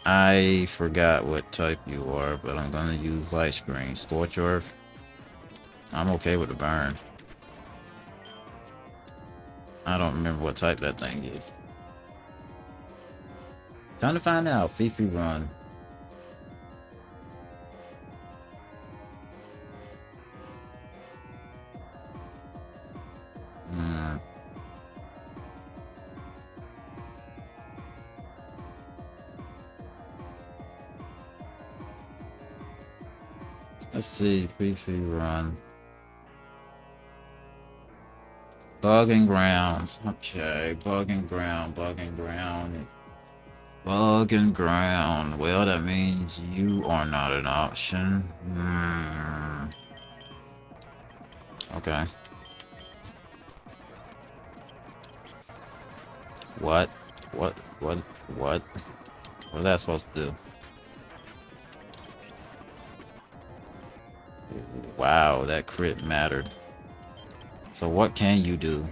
I forgot what type you are, but I'm gonna use Light Screen. Scorch Earth. I'm okay with the burn. I don't remember what type that thing is. Time to find out. Fifi Run. Let's see. Fifi Run. Bug and Ground. Okay. Bug and Ground. Bug and Ground. Bug and ground. Well, that means you are not an option. Okay. What? What? What? What? What's that supposed to do? Wow, that crit mattered. So what can you do?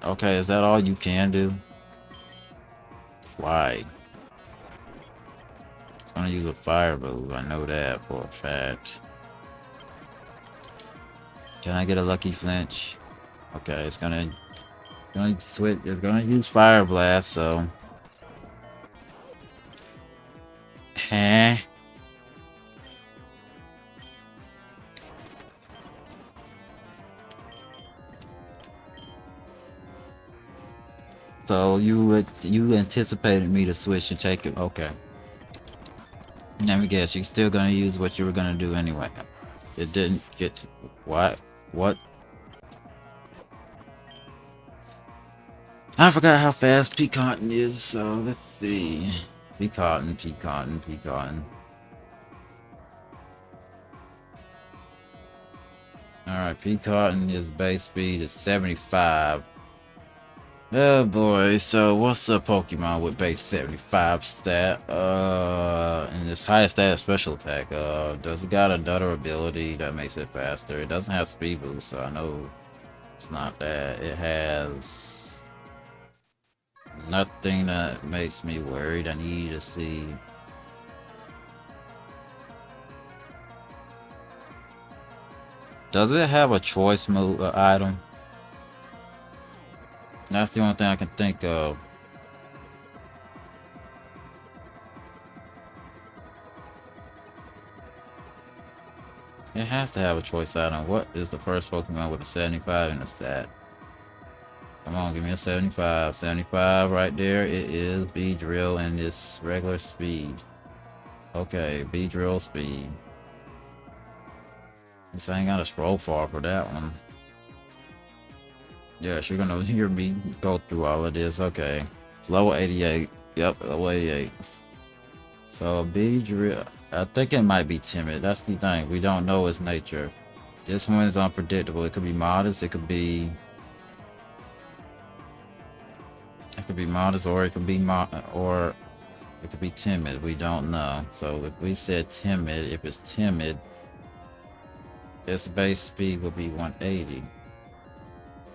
Okay, is that all you can do? Why? It's gonna use a fire move. I know that for a fact. Can I get a lucky flinch? Okay, it's gonna switch. It's gonna use fire blast. So, huh? So you anticipated me to switch and take it? Okay. Let me guess. You're still gonna use what you were gonna do anyway. It didn't get to, what? What? I forgot how fast pea cotton is. So let's see. Pea cotton, pea cotton, pea cotton. Alright, pea cotton is base speed is 75. Oh boy, so what's a Pokemon with base 75 stat? And its highest stat special attack. Does it got a Dutter ability that makes it faster? It doesn't have speed boost, so I know it's not that. It has nothing that makes me worried. I need to see. Does it have a choice move item? That's the only thing I can think of. It has to have a choice item. What is the first Pokemon with a 75 in the stat? Come on, give me a 75. 75 right there. It is Beedrill and its regular speed. Okay, Beedrill speed. This ain't got a scroll far for that one. Yes, you're gonna hear me go through all of this. Okay. It's level 88. Yep, level 88. So Beedrill, I think it might be timid. That's the thing. We don't know its nature. This one is unpredictable. It could be modest. It could be modest, or it could be or it could be timid. We don't know. So if we said timid, if it's timid, its base speed will be 180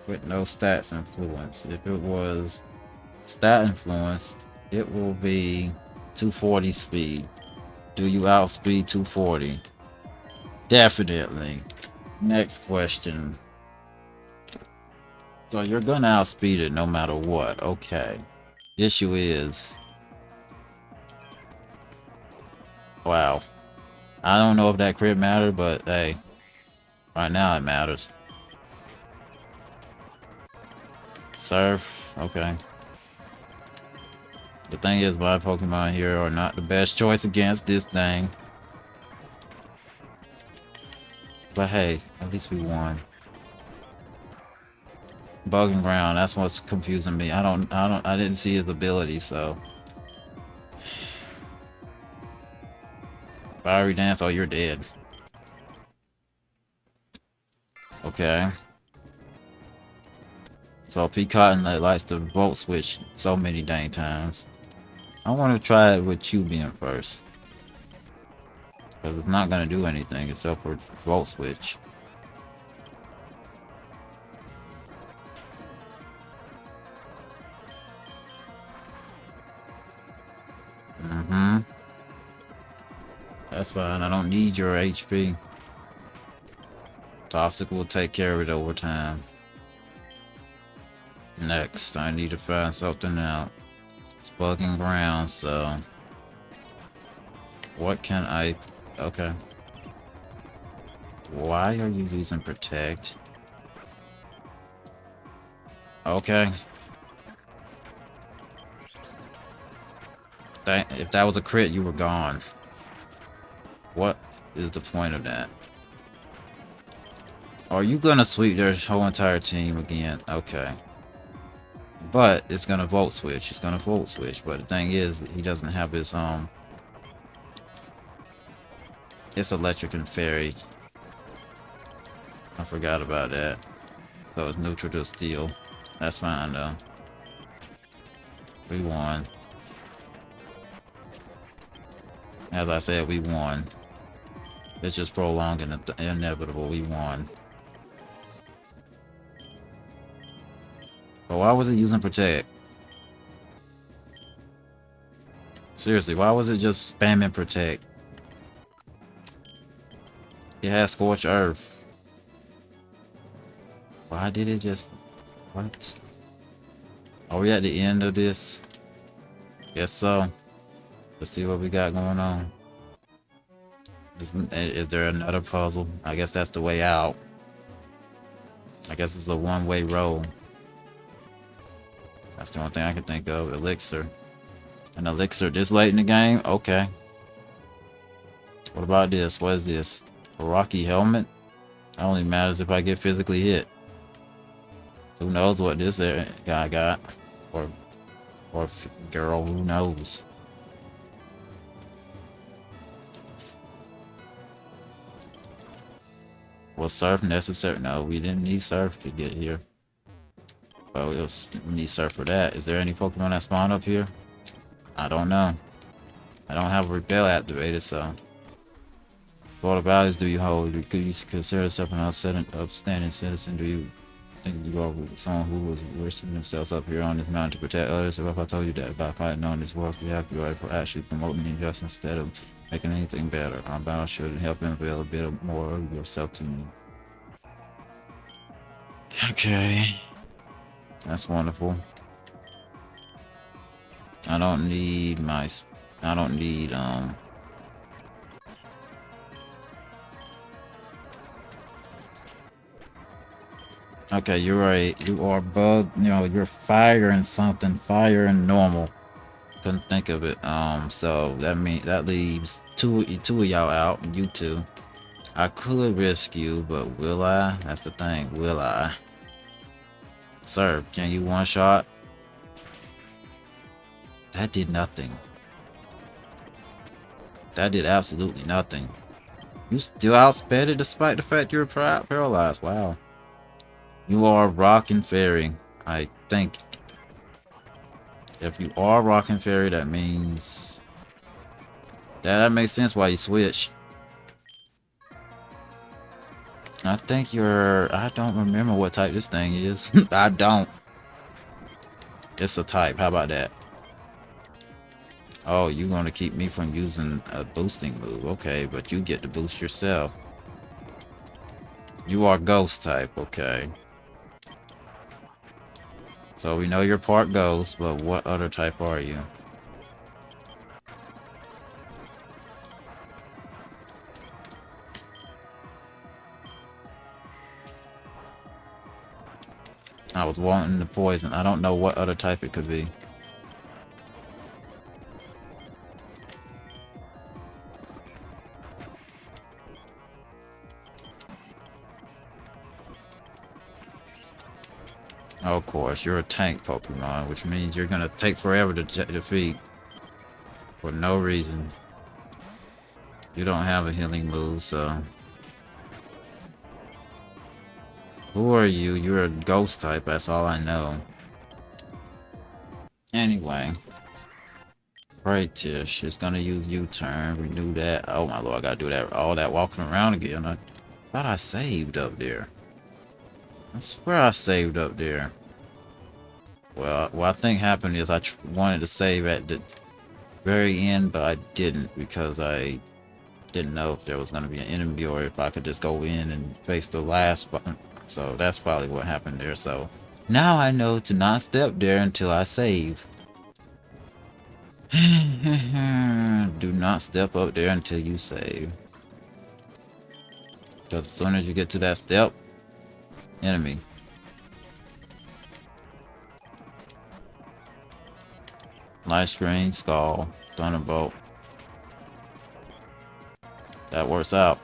with no stats influence. If it was stat influenced, it will be 240 speed. Do you outspeed 240? Definitely. Next question. So you're gonna outspeed it no matter what. Okay. Issue is, wow. I don't know if that crit mattered, but hey, right now it matters. Surf, okay. The thing is, my Pokemon here are not the best choice against this thing. But hey, at least we won. Bug and ground, that's what's confusing me. I didn't see his ability, so. Fiery dance, oh, you're dead. Okay. So Peacock likes to volt switch so many dang times. I want to try it with Cubian first. Because it's not going to do anything except for volt switch. Mm-hmm. That's fine. I don't need your HP. Toxic will take care of it over time. Next, I need to find something out. It's bugging ground, so... What can I... Okay. Why are you using Protect? Okay. If that was a crit, you were gone. What is the point of that? Are you gonna sweep their whole entire team again? Okay. But it's gonna volt switch. It's gonna volt switch. But the thing is, he doesn't have his it's electric and fairy. I forgot about that. So it's neutral to steel. That's fine though. We won. As I said, we won. It's just prolonging the inevitable. We won. But why was it using protect? Seriously, why was it just spamming protect? It has scorched earth. Why did it just... What? Are we at the end of this? Guess so. Let's see what we got going on. Is there another puzzle? I guess that's the way out. I guess it's a one-way road. That's the only thing I can think of. Elixir. An elixir this late in the game? Okay. What about this? What is this? A rocky helmet? It only matters if I get physically hit. Who knows what this guy got? Or girl, who knows? Was surf necessary? No, we didn't need surf to get here. But we need surf for that. Is there any Pokemon that spawn up here? I don't know. I don't have a repel activated, so. So what values do you hold? Could you consider yourself an upstanding citizen? Do you think you are someone who was risking themselves up here on this mountain to protect others? Or if I told you that by fighting on this world's behalf, you are actually promoting injustice instead of making anything better? Our battle should help unveil a bit more of yourself to me. Okay. That's wonderful. I don't need okay, you're right. You are bug, you're fire and something. Fire and normal. Couldn't think of it. So that leaves two of y'all out, you two. I could risk you, but will I? That's the thing. Will I? Sir, can you one shot? That did nothing. That did absolutely nothing. You still outsped it despite the fact you're paralyzed. Wow. You are Rockin' Fairy, I think. If you are Rockin' Fairy, that means... that makes sense why you switch. I think you're... I don't remember what type this thing is. I don't. It's a type. How about that? Oh, you're going to keep me from using a boosting move. Okay, but you get to boost yourself. You are ghost type. Okay. So we know you're part ghost, but what other type are you? I was wanting the poison. I don't know what other type it could be. Of course, you're a tank Pokemon, which means you're gonna take forever to defeat. For no reason. You don't have a healing move, so... Who are you? You're a ghost type, that's all I know. Anyway. Right, Tish. It's gonna use U-turn. Renew that. Oh my lord, I gotta do that. All that walking around again. I thought I saved up there. I swear I saved up there. Well, what I think happened is I wanted to save at the very end, but I didn't because I didn't know if there was going to be an enemy or if I could just go in and face the last button. So that's probably what happened there. So now I know to not step there until I save. Do not step up there until you save. Because as soon as you get to that step, enemy. Light screen, skull, thunderbolt. That works out.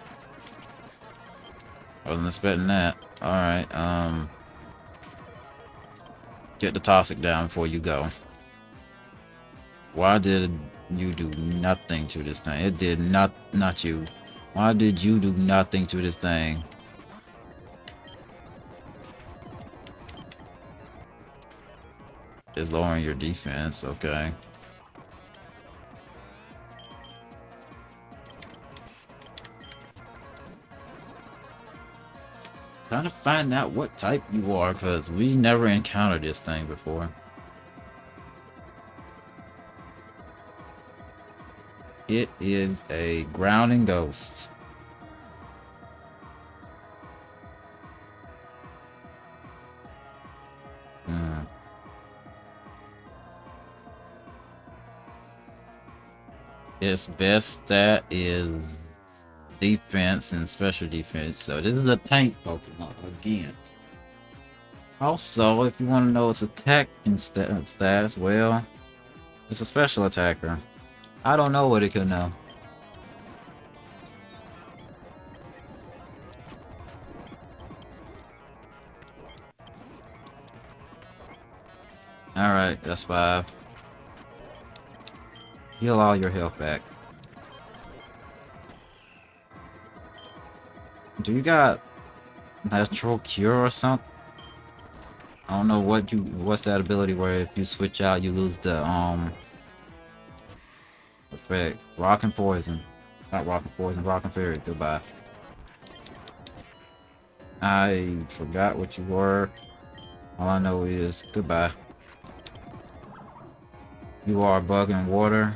I wasn't expecting that. Alright, Get the toxic down before you go. Why did you do nothing to this thing? It did not you. Why did you do nothing to this thing? It's lowering your defense, okay. Trying to find out what type you are, because we never encountered this thing before. It is a grounding ghost. Hmm. Its best stat is defense and special defense. So this is a tank Pokemon again. Also, if you want to know its attack and stats, well, it's a special attacker. I don't know what it could know. Alright, that's 5. Heal all your health back. Do you got natural cure or something? I don't know what's that ability where if you switch out you lose the effect. Rock and poison. Not rock and poison, rock and fairy. Goodbye. I forgot what you were. All I know is goodbye. You are bug and water.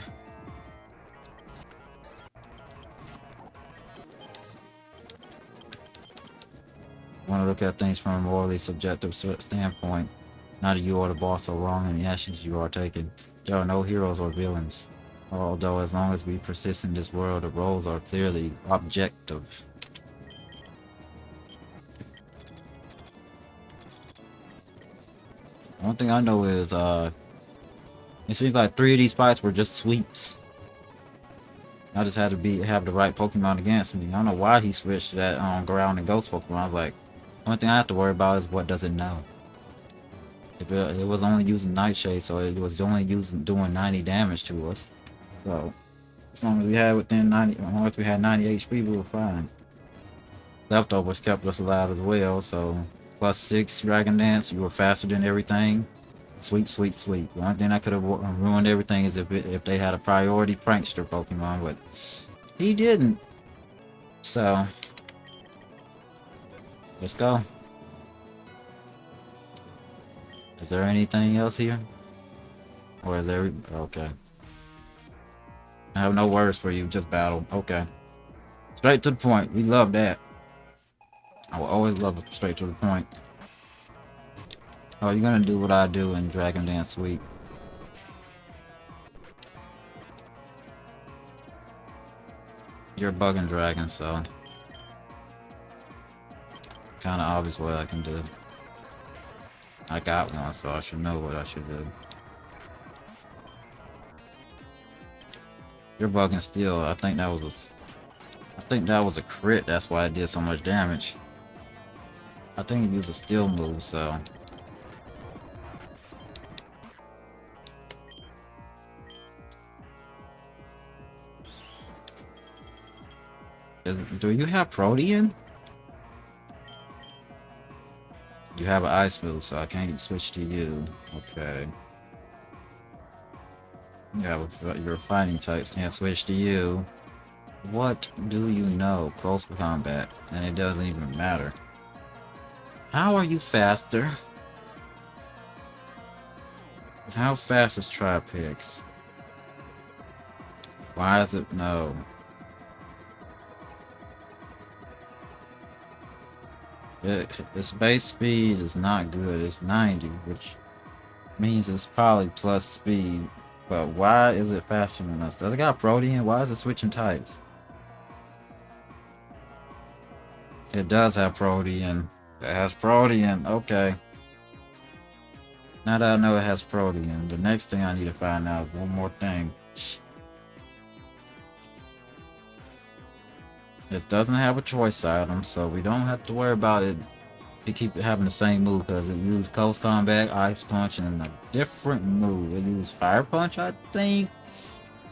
Want to look at things from a morally subjective standpoint. Neither you or the boss are wrong in the actions you are taking. There are no heroes or villains. Although as long as we persist in this world, the roles are clearly objective. One thing I know is, it seems like 3 of these fights were just sweeps. I just had to have the right Pokemon against me. I don't know why he switched to that ground and ghost Pokemon. I was like, only thing I have to worry about is what does it know. If it was only using Nightshade, so it was only doing 90 damage to us. So as long as we had within 90, as long as we had 90 HP, we were fine. Leftovers kept us alive as well. So +6 Dragon Dance, you were faster than everything. Sweet, sweet, sweet. The only thing that could have ruined everything is if they had a priority prankster Pokemon, but he didn't. So let's go. Is there anything else here? Or is there... Okay. I have no words for you, just battle. Okay. Straight to the point. We love that. I will always love it straight to the point. Oh, you're gonna do what I do in Dragon Dance Suite. You're bugging dragon, so kinda obvious what I can do. I got one, so I should know what I should do. You're bugging still. I think that was a crit, that's why it did so much damage. I think it used a steel move, so do you have Protean? You have an ice move, so I can't switch to you. Okay. Yeah, your fighting types can't switch to you. What do you know? Close combat, and it doesn't even matter. How are you faster? How fast is Tripix? Why is it no? Its base speed is not good. It's 90, which means it's probably plus speed. But why is it faster than us? Does it got Protean? Why is it switching types? It does have Protean. It has Protean. Okay. Now that I know it has Protean, the next thing I need to find out is one more thing. It doesn't have a choice item, so we don't have to worry about it You keep having the same move because it used Coast Combat, Ice Punch, and a different move. It used Fire Punch, I think.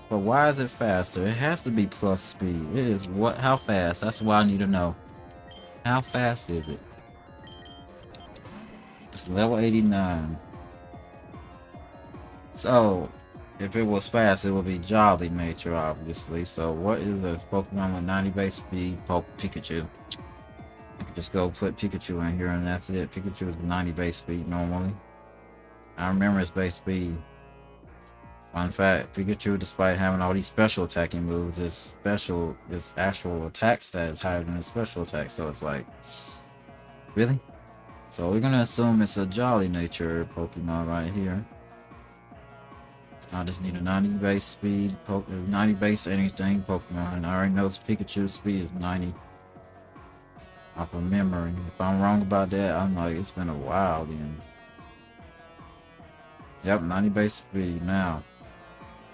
But why is it faster? It has to be plus speed. It is what? How fast? That's what I need to know. How fast is it? It's level 89. So, if it was fast, it would be Jolly Nature, obviously. So, what is a Pokemon with 90 base speed? Pikachu. I could just go put Pikachu in here and that's it. Pikachu is 90 base speed normally. I remember its base speed. Fun fact, Pikachu, despite having all these special attacking moves, its actual attack stat is higher than its special attack. So it's like, really? So we're gonna assume it's a Jolly Nature Pokemon right here. I just need a 90 base speed, 90 base anything Pokemon. I already know Pikachu's speed is 90 off of memory. If I'm wrong about that, I'm like, it's been a while then. Yep, 90 base speed now.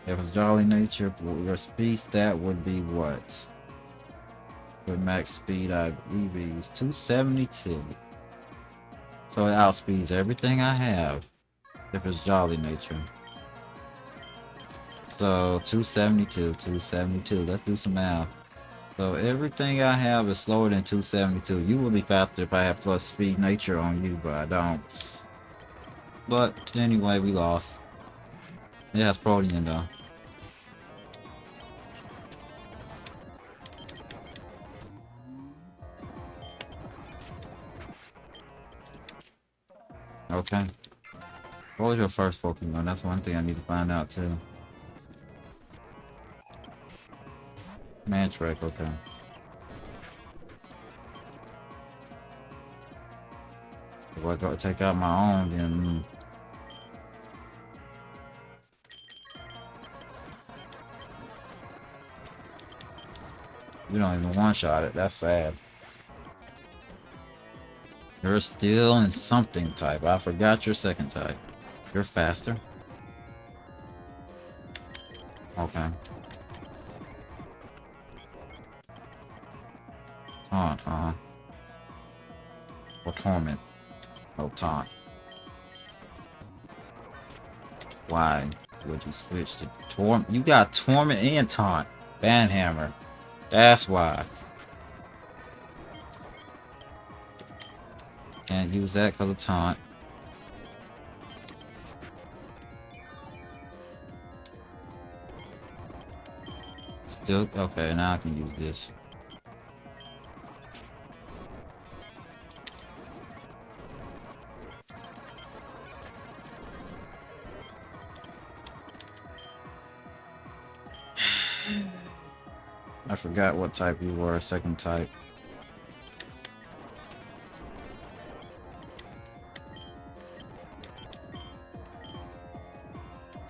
If it's Jolly Nature, your speed stat would be what? With max speed, I believe is 272. So it outspeeds everything I have if it's Jolly Nature. So 272, 272. Let's do some math. So everything I have is slower than 272. You will be faster if I have plus speed nature on you, but I don't. But anyway, we lost. It has Protean though. Okay. What was your first Pokemon? That's one thing I need to find out too. Mantrek, okay. If I go take out my own, then you don't even one-shot it. That's sad. You're still in something type. I forgot your second type. You're faster. Okay. Taunt, huh? Or Torment. Oh, Taunt. Why would you switch to Torment? You got Torment and Taunt. Banhammer. That's why. Can't use that because of Taunt. Still, okay, now I can use this. I forgot what type you were, second type.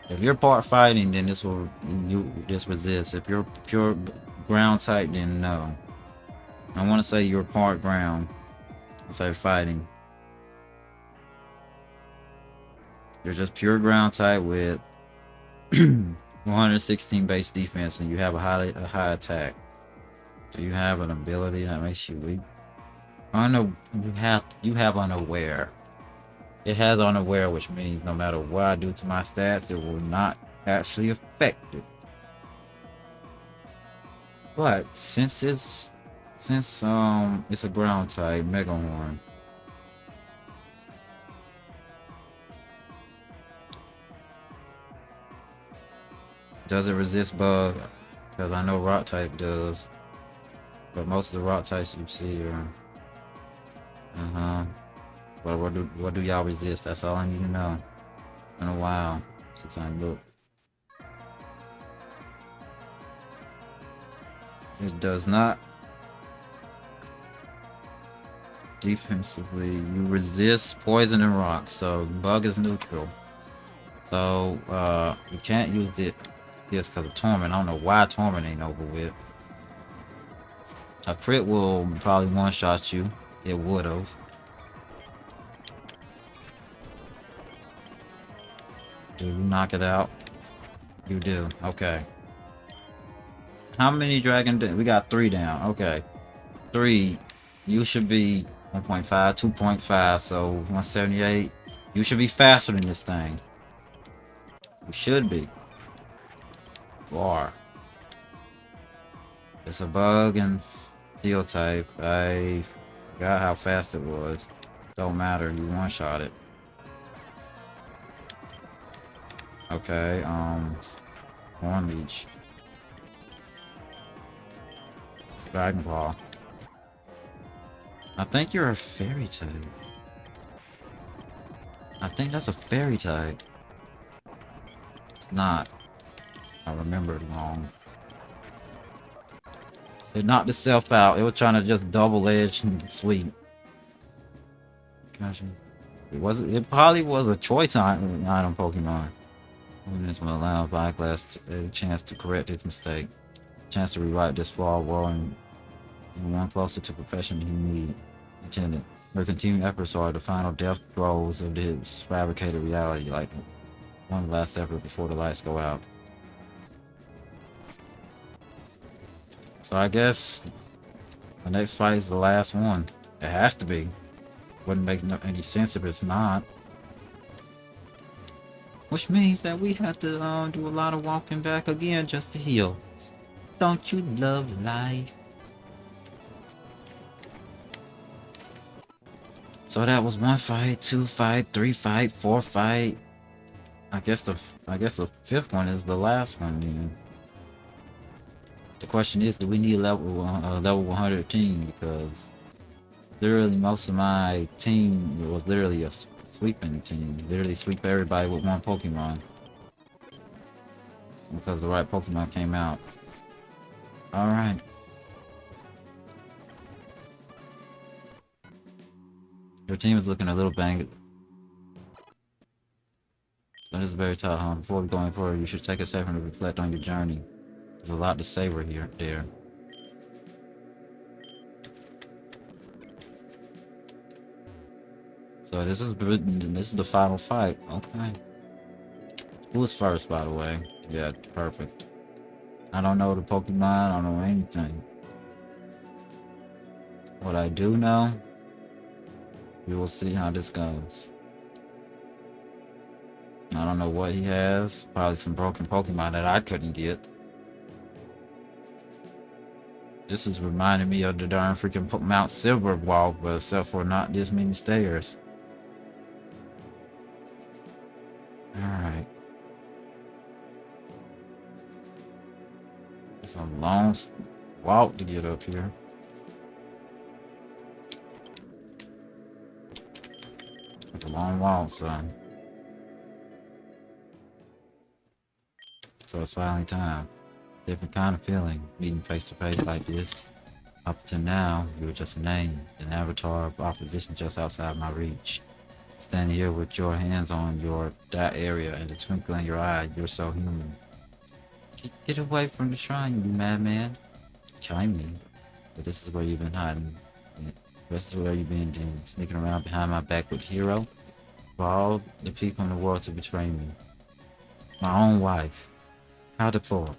If you're part fighting, then this resist. If you're pure ground type, then no. I want to say you're part ground. So fighting. You're just pure ground type with 116 base defense, and you have a high attack. Do you have an ability that makes you weak? I know you have unaware. It has unaware, which means no matter what I do to my stats, it will not actually affect it. But since it's a ground type, Mega Horn. Does it resist bug? Because I know rock type does. But most of the rock types you see are But what do y'all resist? That's all I need to know. It's been a while since I looked. It does not. Defensively, you resist poison and rock, so bug is neutral. So you can't use it just because of Torment. I don't know why Torment ain't over with. A crit will probably one-shot you. It would've. Do you knock it out? You do. Okay. How many dragon? We got 3 down. Okay. 3. You should be 1.5, 2.5, so 178. You should be faster than this thing. You should be. You are. It's a bug in steel type. I forgot how fast it was. Don't matter, you one-shot it. Okay, Horn Leech. Dragon Ball. I think you're a fairy type. I think that's a fairy type. It's not. I remember it wrong. It knocked itself out. It was trying to just double edge and sweep. Gotcha. It probably was a choice item Pokemon. This will allow Byglass a chance to correct its mistake. Chance to rewrite this flawed world and one closer to perfection he intended. Her continued efforts are the final death throes of his fabricated reality, like one last effort before the lights go out. So I guess the next fight is the last one. It has to be. Wouldn't make any sense if it's not. Which means that we have to do a lot of walking back again just to heal. Don't you love life? So that was 1 fight, 2 fight, 3 fight, 4 fight. I guess the fifth one is the last one then. The question is, do we need level 100 team? Because literally most of my team was literally a sweeping team. Literally sweep everybody with one Pokemon. Because the right Pokemon came out. Alright. Your team is looking a little banged. That is very tough, huh? Before going forward, you should take a second to reflect on your journey. There's a lot to savor there. So this is the final fight. Okay. Who was first, by the way? Yeah, perfect. I don't know the Pokemon. I don't know anything. What I do know, we will see how this goes. I don't know what he has. Probably some broken Pokemon that I couldn't get. This is reminding me of the darn freaking Mount Silver walk, but except for not this many stairs. Alright. It's a long walk to get up here. It's a long walk, son. So it's finally time. Different kind of feeling, meeting face to face like this. Up to now, you were just a name, an avatar of opposition just outside my reach. Standing here with your hands on that area and the twinkle in your eye, you're so human. Get away from the shrine, you madman. Chime me. But this is where you've been hiding. This is where you've been doing, sneaking around behind my back with Hero. For all the people in the world to betray me. My own wife. How deplorable.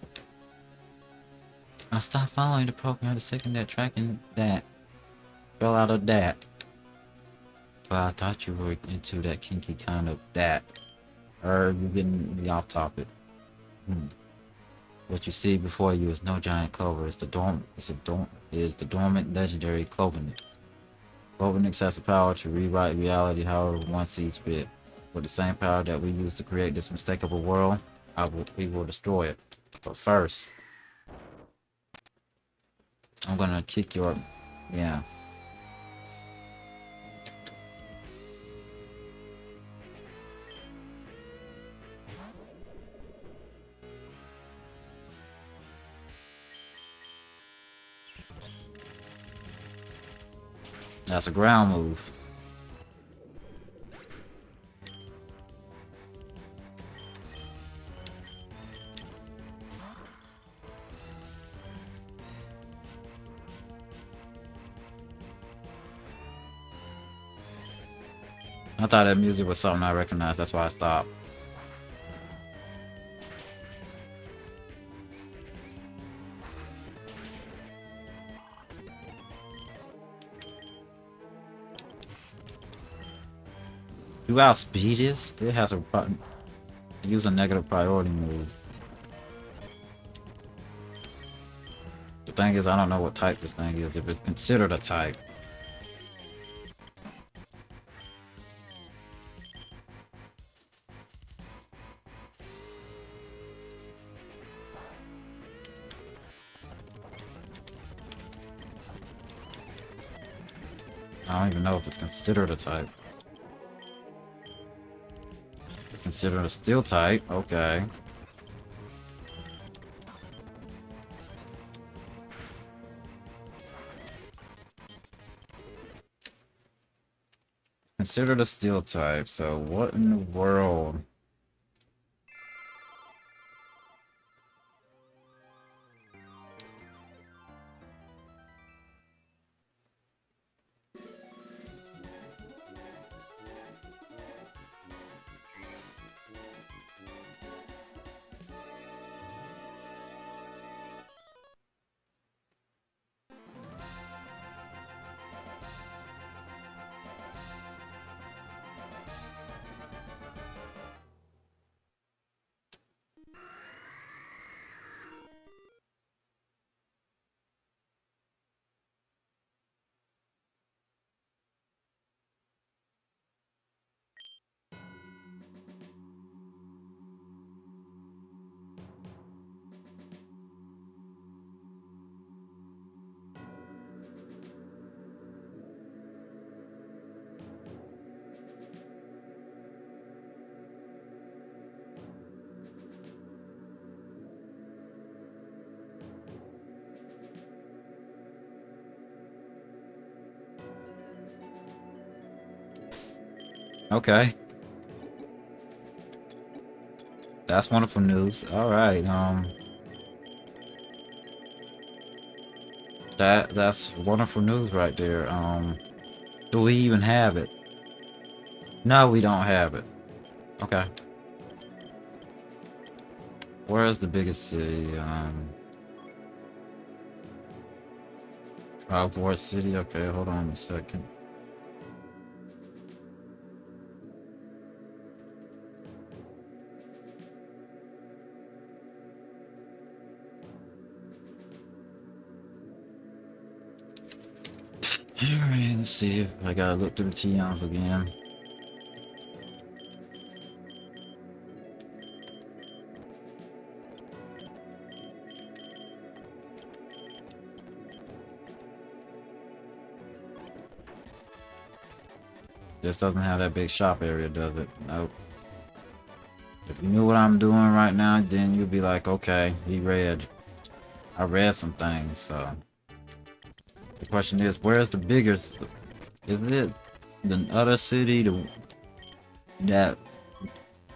I stopped following the program the second that tracking that fell out of that. But I thought you were into that kinky kind of that. Or you getting me off topic. What you see before you is no giant Clover. It's the dormant legendary Clovernix. Clovernix has the power to rewrite reality however one sees fit. With the same power that we use to create this mistakable world, we will destroy it. But first, I'm gonna kick your... yeah. That's a ground move. I thought that music was something I recognized, that's why I stopped. Do outspeed this? It has a use a negative priority move. The thing is, I don't know what type this thing is. If it's considered a type. I don't even know if it's considered a type. It's considered a steel type. Okay. Considered a steel type. So what in the world? Okay. That's wonderful news. Alright, that's wonderful news right there. Do we even have it? No, we don't have it. Okay. Where is the biggest city? Rockport City. Okay, hold on a second. Alright, let's see if I gotta look through the Tions again. This doesn't have that big shop area, does it? Nope. If you knew what I'm doing right now, then you'd be like, okay, he read. I read some things, so. The question is, where's the biggest? Is it the other city? That,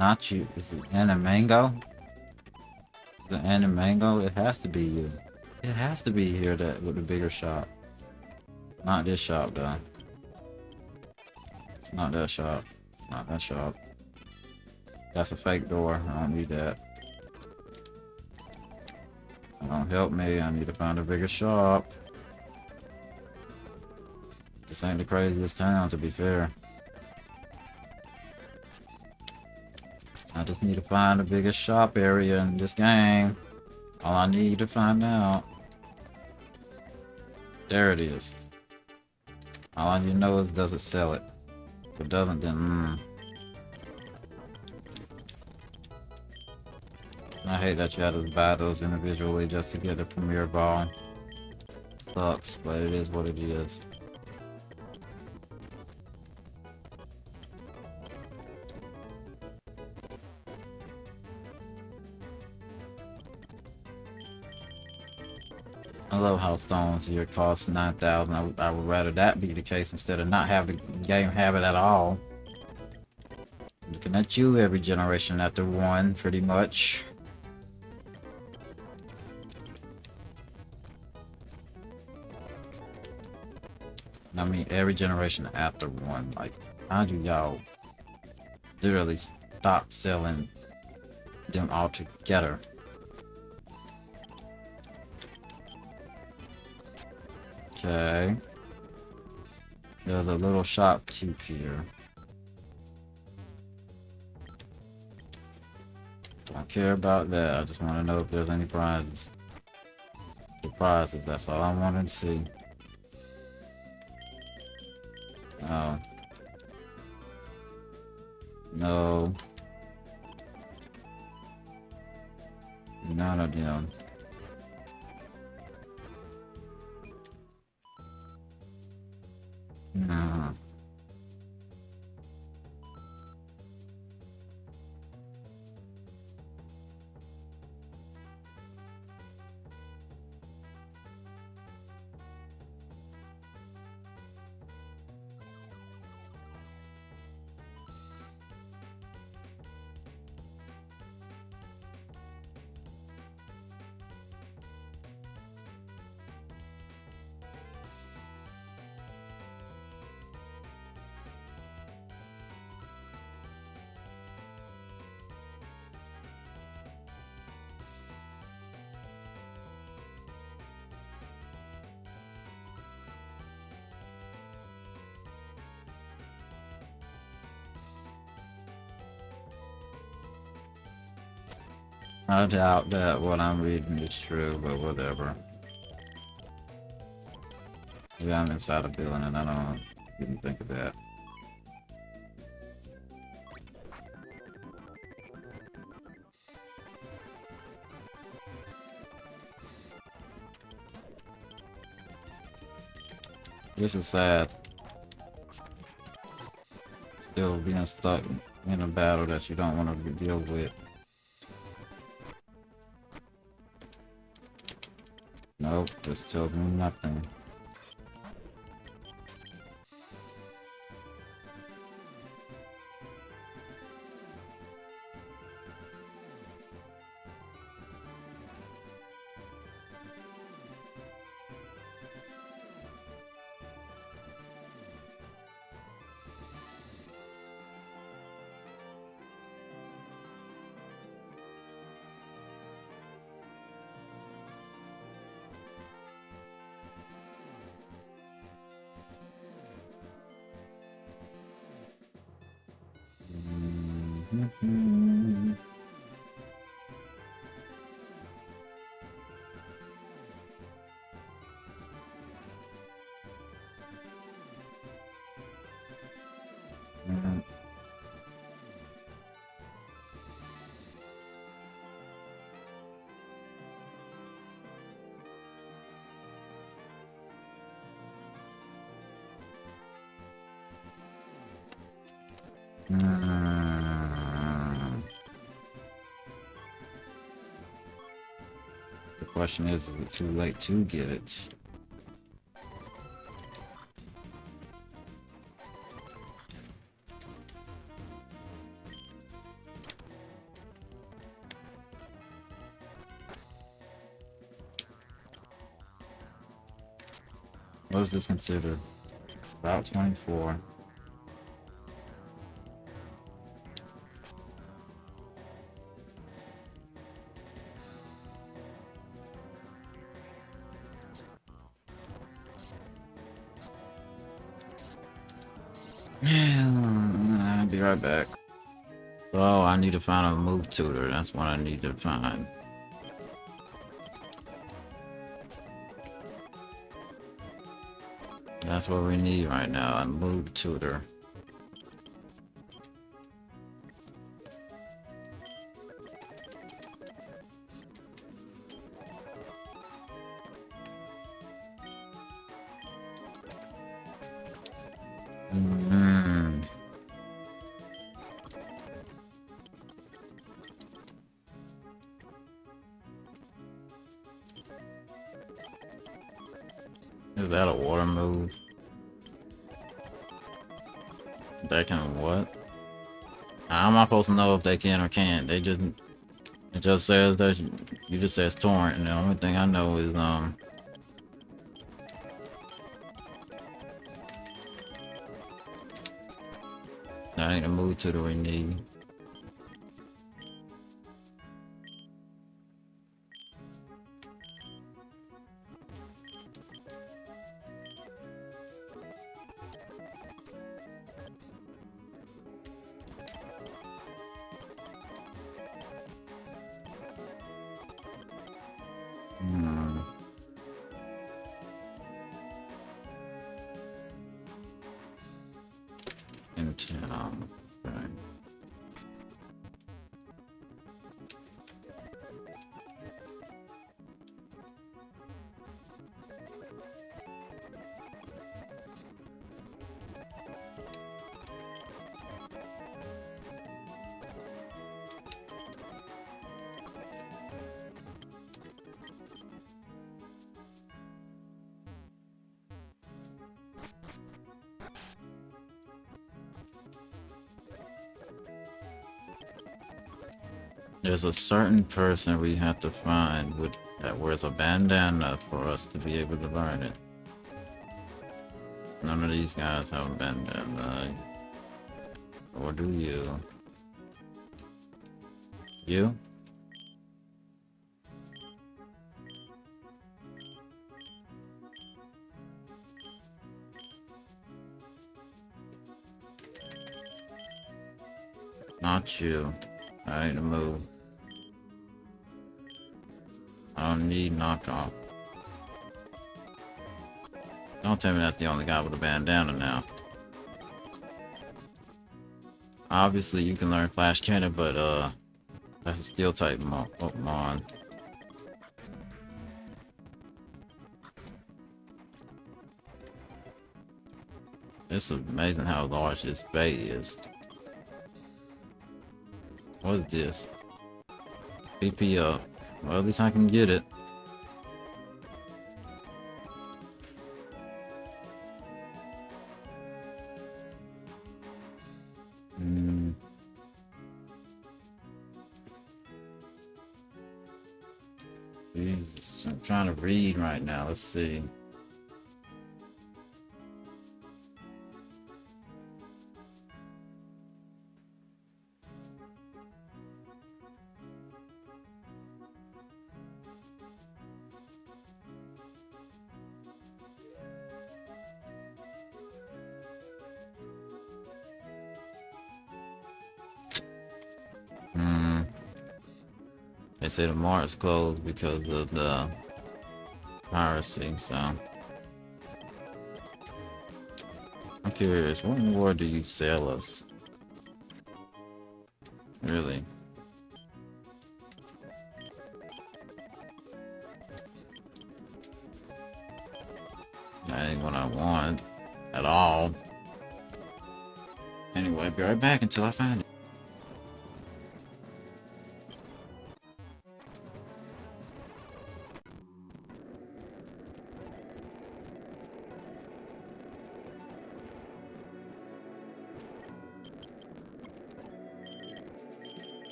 not you, is it Animango? The Animango? It has to be you. It has to be here that with the bigger shop. Not this shop, though. It's not that shop. It's not that shop. That's a fake door. I don't need that. Don't help me. I need to find a bigger shop. This ain't the craziest town, to be fair. I just need to find a bigger shop area in this game. All I need to find out. There it is. All I need to know is, does it sell it? If it doesn't, then I hate that you had to buy those individually just to get the premier ball. Sucks, but it is what it is. I love how stones here cost 9,000. I would rather that be the case instead of not have the game have it at all. Looking at you every generation after one, pretty much. I mean, every generation after one. Like, how do y'all literally stop selling them all together? Okay. There's a little shopkeep here. don't care about that. I just want to know if there's any prizes. Surprises, that's all I wanted to see. Oh. No. None of them. Nah. I doubt that what I'm reading is true, but whatever. Maybe I'm inside a building and I don't even think of that. This is sad. Still being stuck in a battle that you don't want to deal with. Nope, this tells me nothing. The question is it too late to get it? What is this considered? About 24. Yeah, I'll be right back. Oh, I need to find a move tutor. That's what I need to find. That's what we need right now, a move tutor. Is that a water move? That can what? How am I supposed to know if they can or can't? It just says that you just says torrent, and the only thing I know is that ain't a move tutor we need. in town. Right. There's a certain person we have to find with that wears a bandana for us to be able to learn it. None of these guys have a bandana. Or do you? You? Not you. I need to move. I don't need knockoff. Don't tell me that's the only guy with a bandana now. Obviously, you can learn Flash Cannon, but that's a steel type Pokemon. It's amazing how large this bay is. What is this? BP up. Well, at least I can get it. Jesus, I'm trying to read right now. Let's see. They say the mart's closed because of the piracy, so I'm curious, what more do you sell us? Really? That ain't what I want at all. Anyway, be right back until I find it.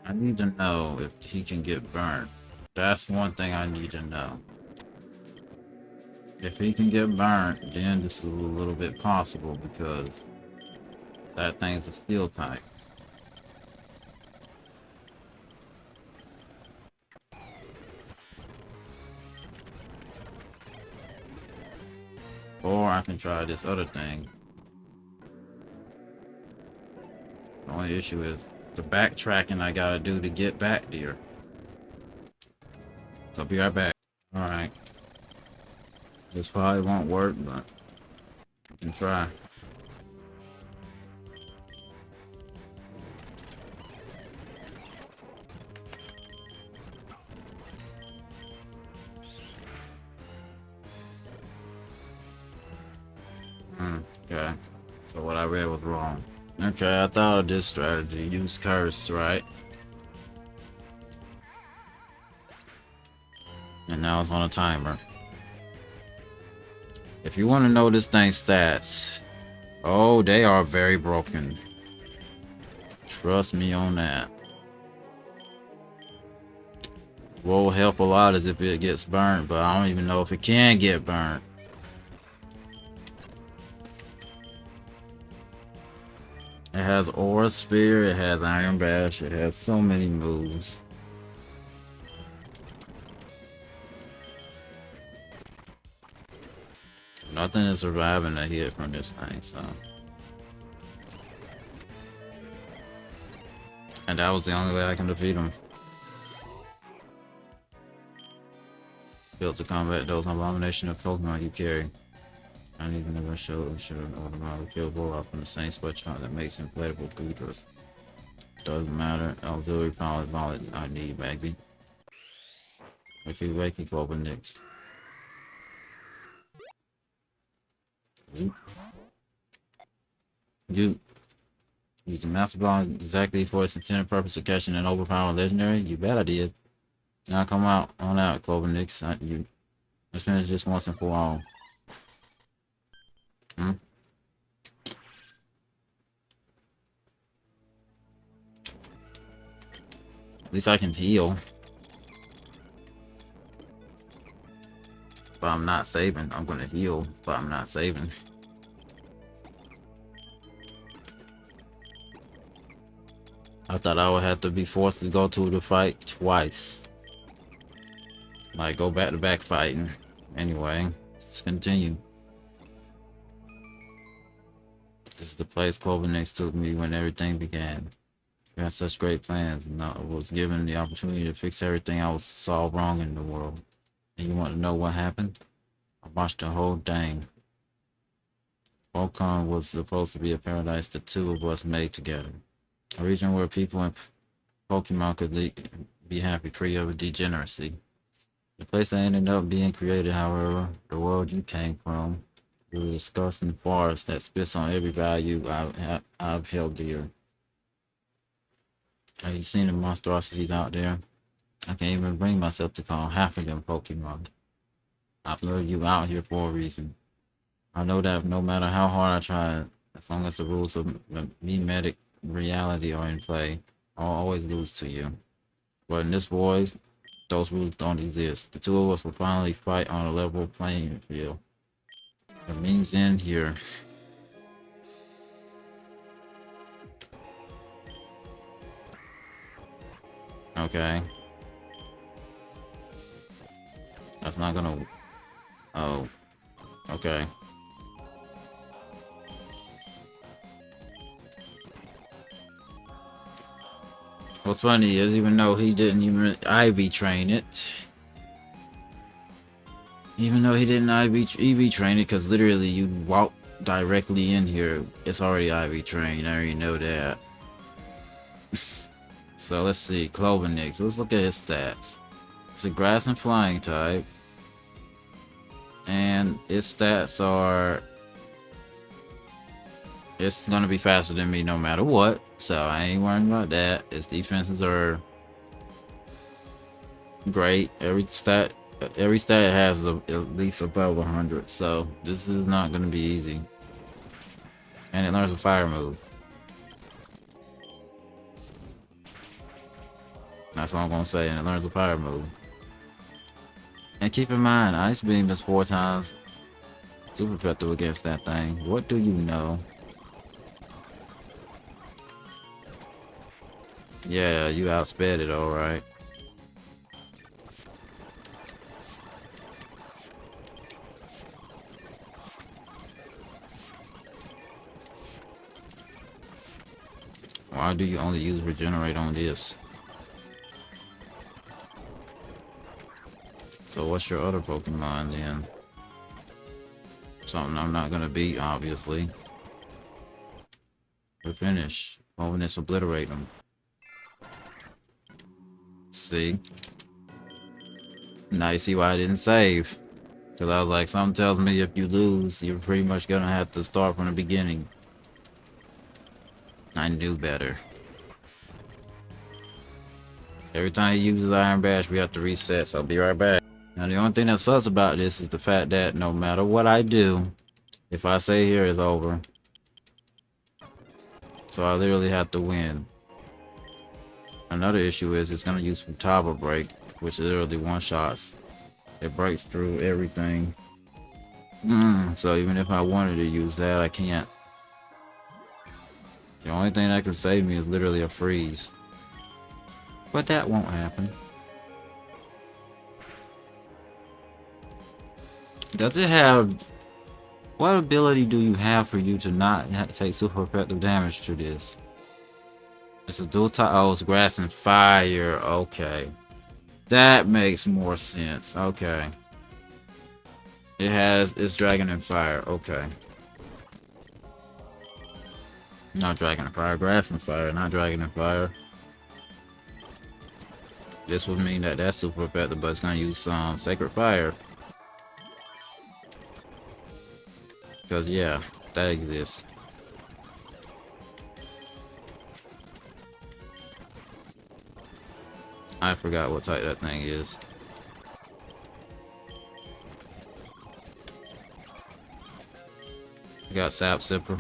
I need to know if he can get burnt. That's one thing I need to know. If he can get burnt, then this is a little bit possible because that thing's a steel type. Or I can try this other thing. The only issue is the backtracking I gotta do to get back there. So I'll be right back. Alright. This probably won't work, but I can try. Okay. So what I read was wrong. Okay, I thought of this strategy. Use curse, right? And now it's on a timer. If you want to know this thing's stats, oh, they are very broken. Trust me on that. What will help a lot is if it gets burnt, but I don't even know if it can get burnt. It has Aura Spear, it has Iron Bash, it has so many moves. Nothing is surviving a hit from this thing, so. And that was the only way I can defeat him. Built to combat those abomination of Pokemon you carry. I need to never show automatically kill Warlock from the same sweatshop that makes inflatable creatures. Doesn't matter. Auxiliary power is all I need, baby. Wakey Clover next. You use the Master Ball exactly for its intended purpose of catching an overpowered legendary? You bet I did. Now come on out, Clover Nix. Let's finish this once and for all. Hmm? At least I can heal. But I'm not saving. I'm gonna heal, but I'm not saving. I thought I would have to be forced to go to the fight twice. Like, go back to back fighting. Anyway, let's continue. This is the place Clover next took me when everything began. We had such great plans, and I was given the opportunity to fix everything I saw wrong in the world. And you want to know what happened? I watched the whole thing. Volcom was supposed to be a paradise the two of us made together. A region where people and Pokemon could be happy, free of degeneracy. The place that ended up being created, however, the world you came from, was a disgusting forest that spits on every value I've held dear. Have you seen the monstrosities out there? I can't even bring myself to call half of them Pokemon. I've lured you out here for a reason. I know that no matter how hard I try, as long as the rules of mimetic reality are in play, I'll always lose to you. But in this voice, those rules don't exist. The two of us will finally fight on a level playing field. The means end here. Okay. That's not gonna... Oh. Okay. What's funny is, even though he didn't even IV train it, EV train it, because literally you walk directly in here, it's already IV trained. I already know that. So let's see, Clover Nix. Let's look at his stats. It's a grass and flying type, and its stats are, it's gonna be faster than me no matter what, so I ain't worrying about that. Its defenses are great. Every stat it has at least above 100, so this is not gonna be easy. And it learns a fire move. That's all I'm gonna say, and it learns a fire move. And keep in mind, Ice Beam is 4 times super effective against that thing. What do you know? Yeah, you outsped it, alright. Why do you only use regenerate on this? So what's your other Pokemon then? Something I'm not gonna beat, obviously. We're finished. Bonus obliterate them. See? Now you see why I didn't save. Because I was like, something tells me if you lose, you're pretty much gonna have to start from the beginning. I knew better. Every time he uses Iron Bash, we have to reset, so I'll be right back. Now the only thing that sucks about this is the fact that no matter what I do, if I say here is over. So I literally have to win. Another issue is it's gonna use Futaba Break, which is literally one-shots. It breaks through everything. So even if I wanted to use that, I can't. The only thing that can save me is literally a freeze. But that won't happen. Does it have What ability do you have for you to not take super effective damage to this? It's a dual type. Oh, it's grass and fire. Okay. That makes more sense. Okay. It's dragon and fire. Okay. Not dragon and fire. Grass and fire, not dragon and fire. This would mean that that's super effective, but it's gonna use some sacred fire. Because, yeah, that exists. I forgot what type that thing is. I got Sap Sipper.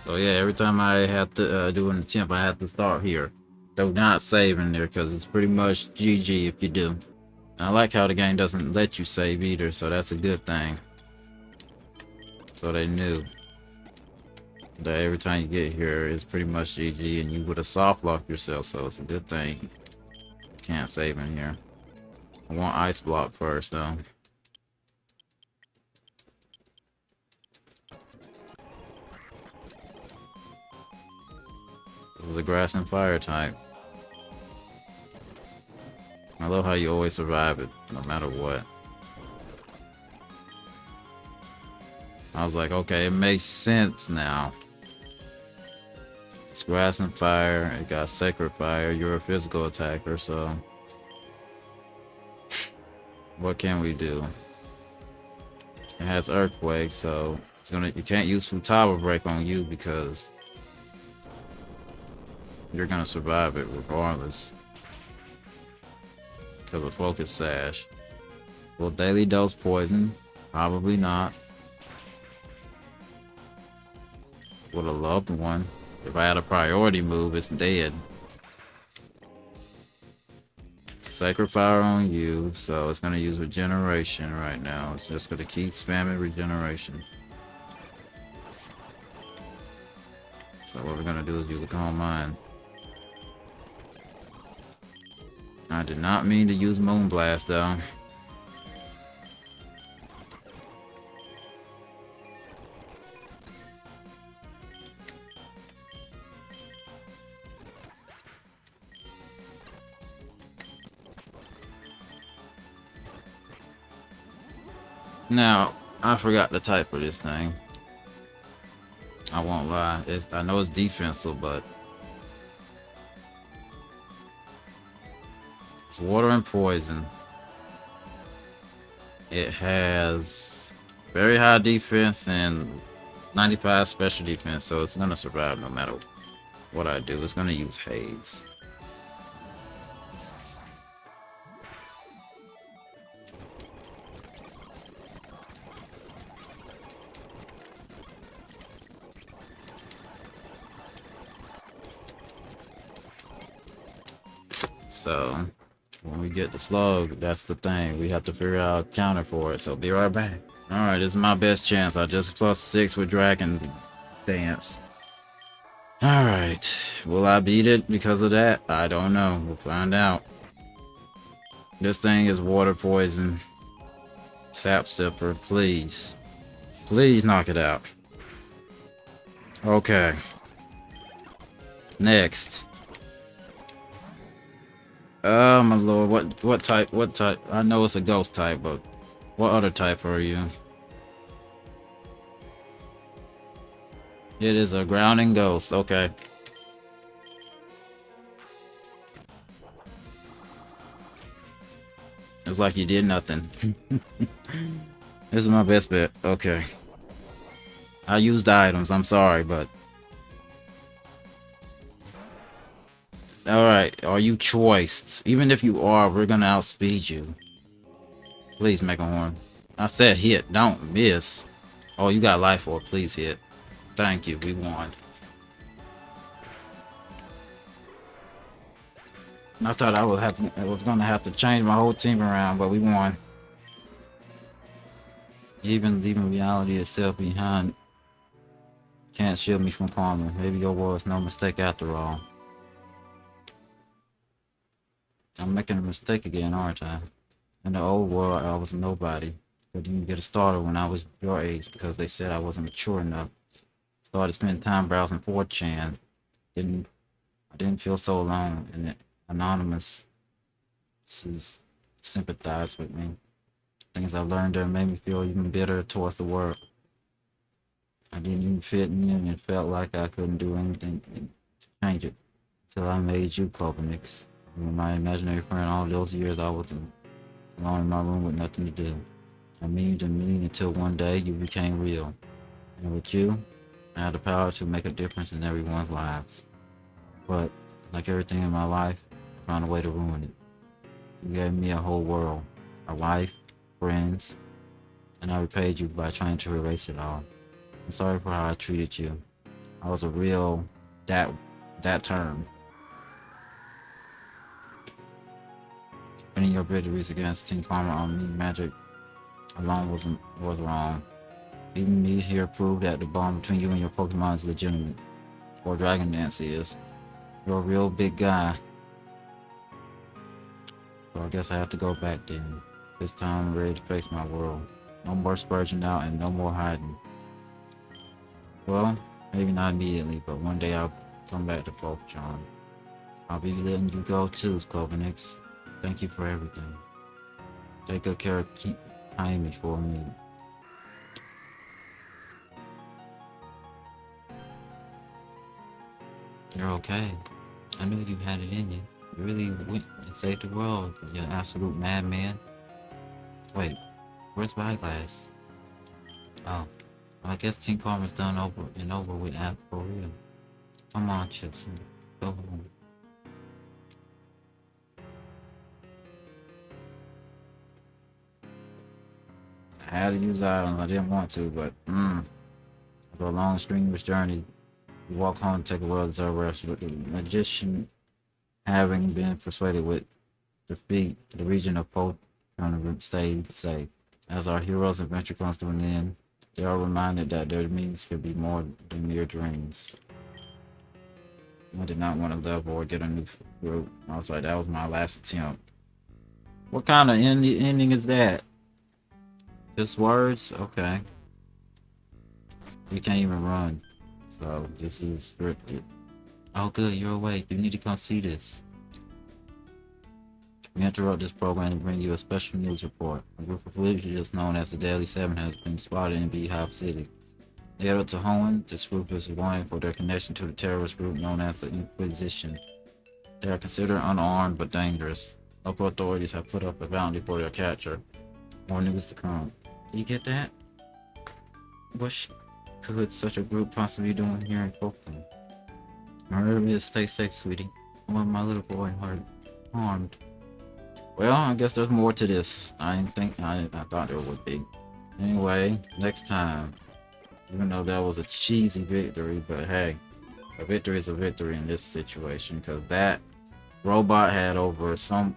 So yeah, every time I have to do an attempt, I have to start here. Do not save in there because it's pretty much GG if you do. I like how the game doesn't let you save either, so that's a good thing. So they knew that every time you get here, it's pretty much GG, and you would have soft locked yourself, so it's a good thing. Can't save in here. I want ice block first, though. This is a grass and fire type. I love how you always survive it, no matter what. I was like, okay, it makes sense now. It's grass and fire, it got sacred fire, you're a physical attacker, so... What can we do? It has earthquake, so you can't use Futaba break on you because you're gonna survive it regardless. Because of focus sash. Will daily dose poison? Probably not. With a loved one. If I had a priority move, it's dead. Sacred fire on you, so it's gonna use regeneration right now. It's just gonna keep spamming regeneration. So what we're gonna do is use a Calm Mind. I did not mean to use Moonblast though. Now, I forgot the type of this thing. I won't lie. I know it's defensive, but it's water and poison. It has very high defense and 95 special defense, so it's gonna survive no matter what I do. It's gonna use Haze. So when we get the slug, that's the thing. We have to figure out a counter for it. So be right back. Alright, this is my best chance. I just +6 with Dragon Dance. Alright. Will I beat it because of that? I don't know. We'll find out. This thing is water poison. Sap Sipper, please. Please knock it out. Okay. Next. Oh my lord, what type? What type? I know it's a ghost type, but what other type are you? It is a grounding ghost, okay. It's like you did nothing. This is my best bet, okay. I used the items, I'm sorry, but... Alright, are you choiced? Even if you are, we're gonna outspeed you. Please make a horn. I said hit, don't miss. Oh, you got life orb, please hit. Thank you, we won. I thought I was gonna have to change my whole team around, but we won. Even leaving reality itself behind can't shield me from karma. Maybe your was no mistake after all. I'm making a mistake again, aren't I? In the old world, I was a nobody. Couldn't even get a starter when I was your age because they said I wasn't mature enough. Started spending time browsing 4chan. Didn't I didn't feel so alone, and anonymous sympathized with me. Things I learned there made me feel even bitter towards the world. I didn't even fit in and felt like I couldn't do anything to change it until I made you, Clover. You were my imaginary friend all those years I was alone in my room with nothing to do. I mean to me until one day you became real. And with you, I had the power to make a difference in everyone's lives. But, like everything in my life, I found a way to ruin it. You gave me a whole world, a wife, friends, and I repaid you by trying to erase it all. I'm sorry for how I treated you. I was a real that that term. Winning your victories against Team Karma on me magic alone was wrong. Even me here proved that the bond between you and your Pokemon is legitimate. Or Dragon Dance is. You're a real big guy. So I guess I have to go back then. This time I'm ready to face my world. No more spurging out and no more hiding. Well, maybe not immediately, but one day I'll come back to Pokemon. I'll be letting you go too, Clovenix. Thank you for everything. Take good care of keep tying me for me. You're okay. I knew you had it in you. You really went and saved the world, you absolute madman. Wait, where's my glass? Oh, well, I guess Team Karma's done over and over with App for real. Come on, Chips, go home. I had to use items, I didn't want to, but after a long strenuous journey, we walk home and take a well-deserved rest with the magician having been persuaded with defeat, the region of Poe trying to stay safe. As our hero's adventure comes to an end, they are reminded that their means could be more than mere dreams. I did not want to level or get a new group. I was like, that was my last attempt. What kind of ending is that? Just words? Okay. You can't even run. So this is scripted. Oh good, you're awake. You need to come see this. We interrupt this program to bring you a special news report. A group of fugitives known as the Daily Seven has been spotted in Beehive City. They headed to Hoenn. This group is wanted for their connection to the terrorist group known as the Inquisition. They are considered unarmed but dangerous. Local authorities have put up a bounty for their capture. More news to come. Do you get that? What could such a group possibly be doing here in Folkland? Remember to stay safe, sweetie. I want my little boy harmed. Well, I guess there's more to this. I didn't think I thought there would be. Anyway, next time. Even though that was a cheesy victory, but hey, a victory is a victory in this situation because that robot had over some.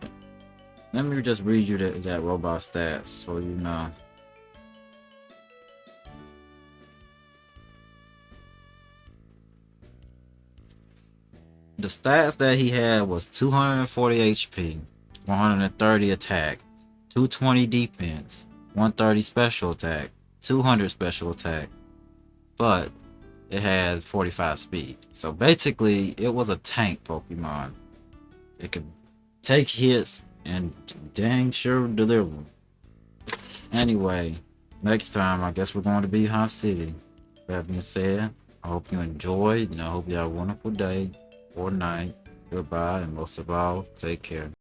Let me just read you that robot stats so you know. The stats that he had was 240 HP, 130 attack, 220 defense, 130 special attack, 200 special attack, but it had 45 speed. So basically, it was a tank Pokemon. It could take hits and dang sure deliver them. Anyway, next time I guess we're going to Beehive City. That being said, I hope you enjoyed and I hope you have a wonderful day or night. Goodbye, and most of all, take care.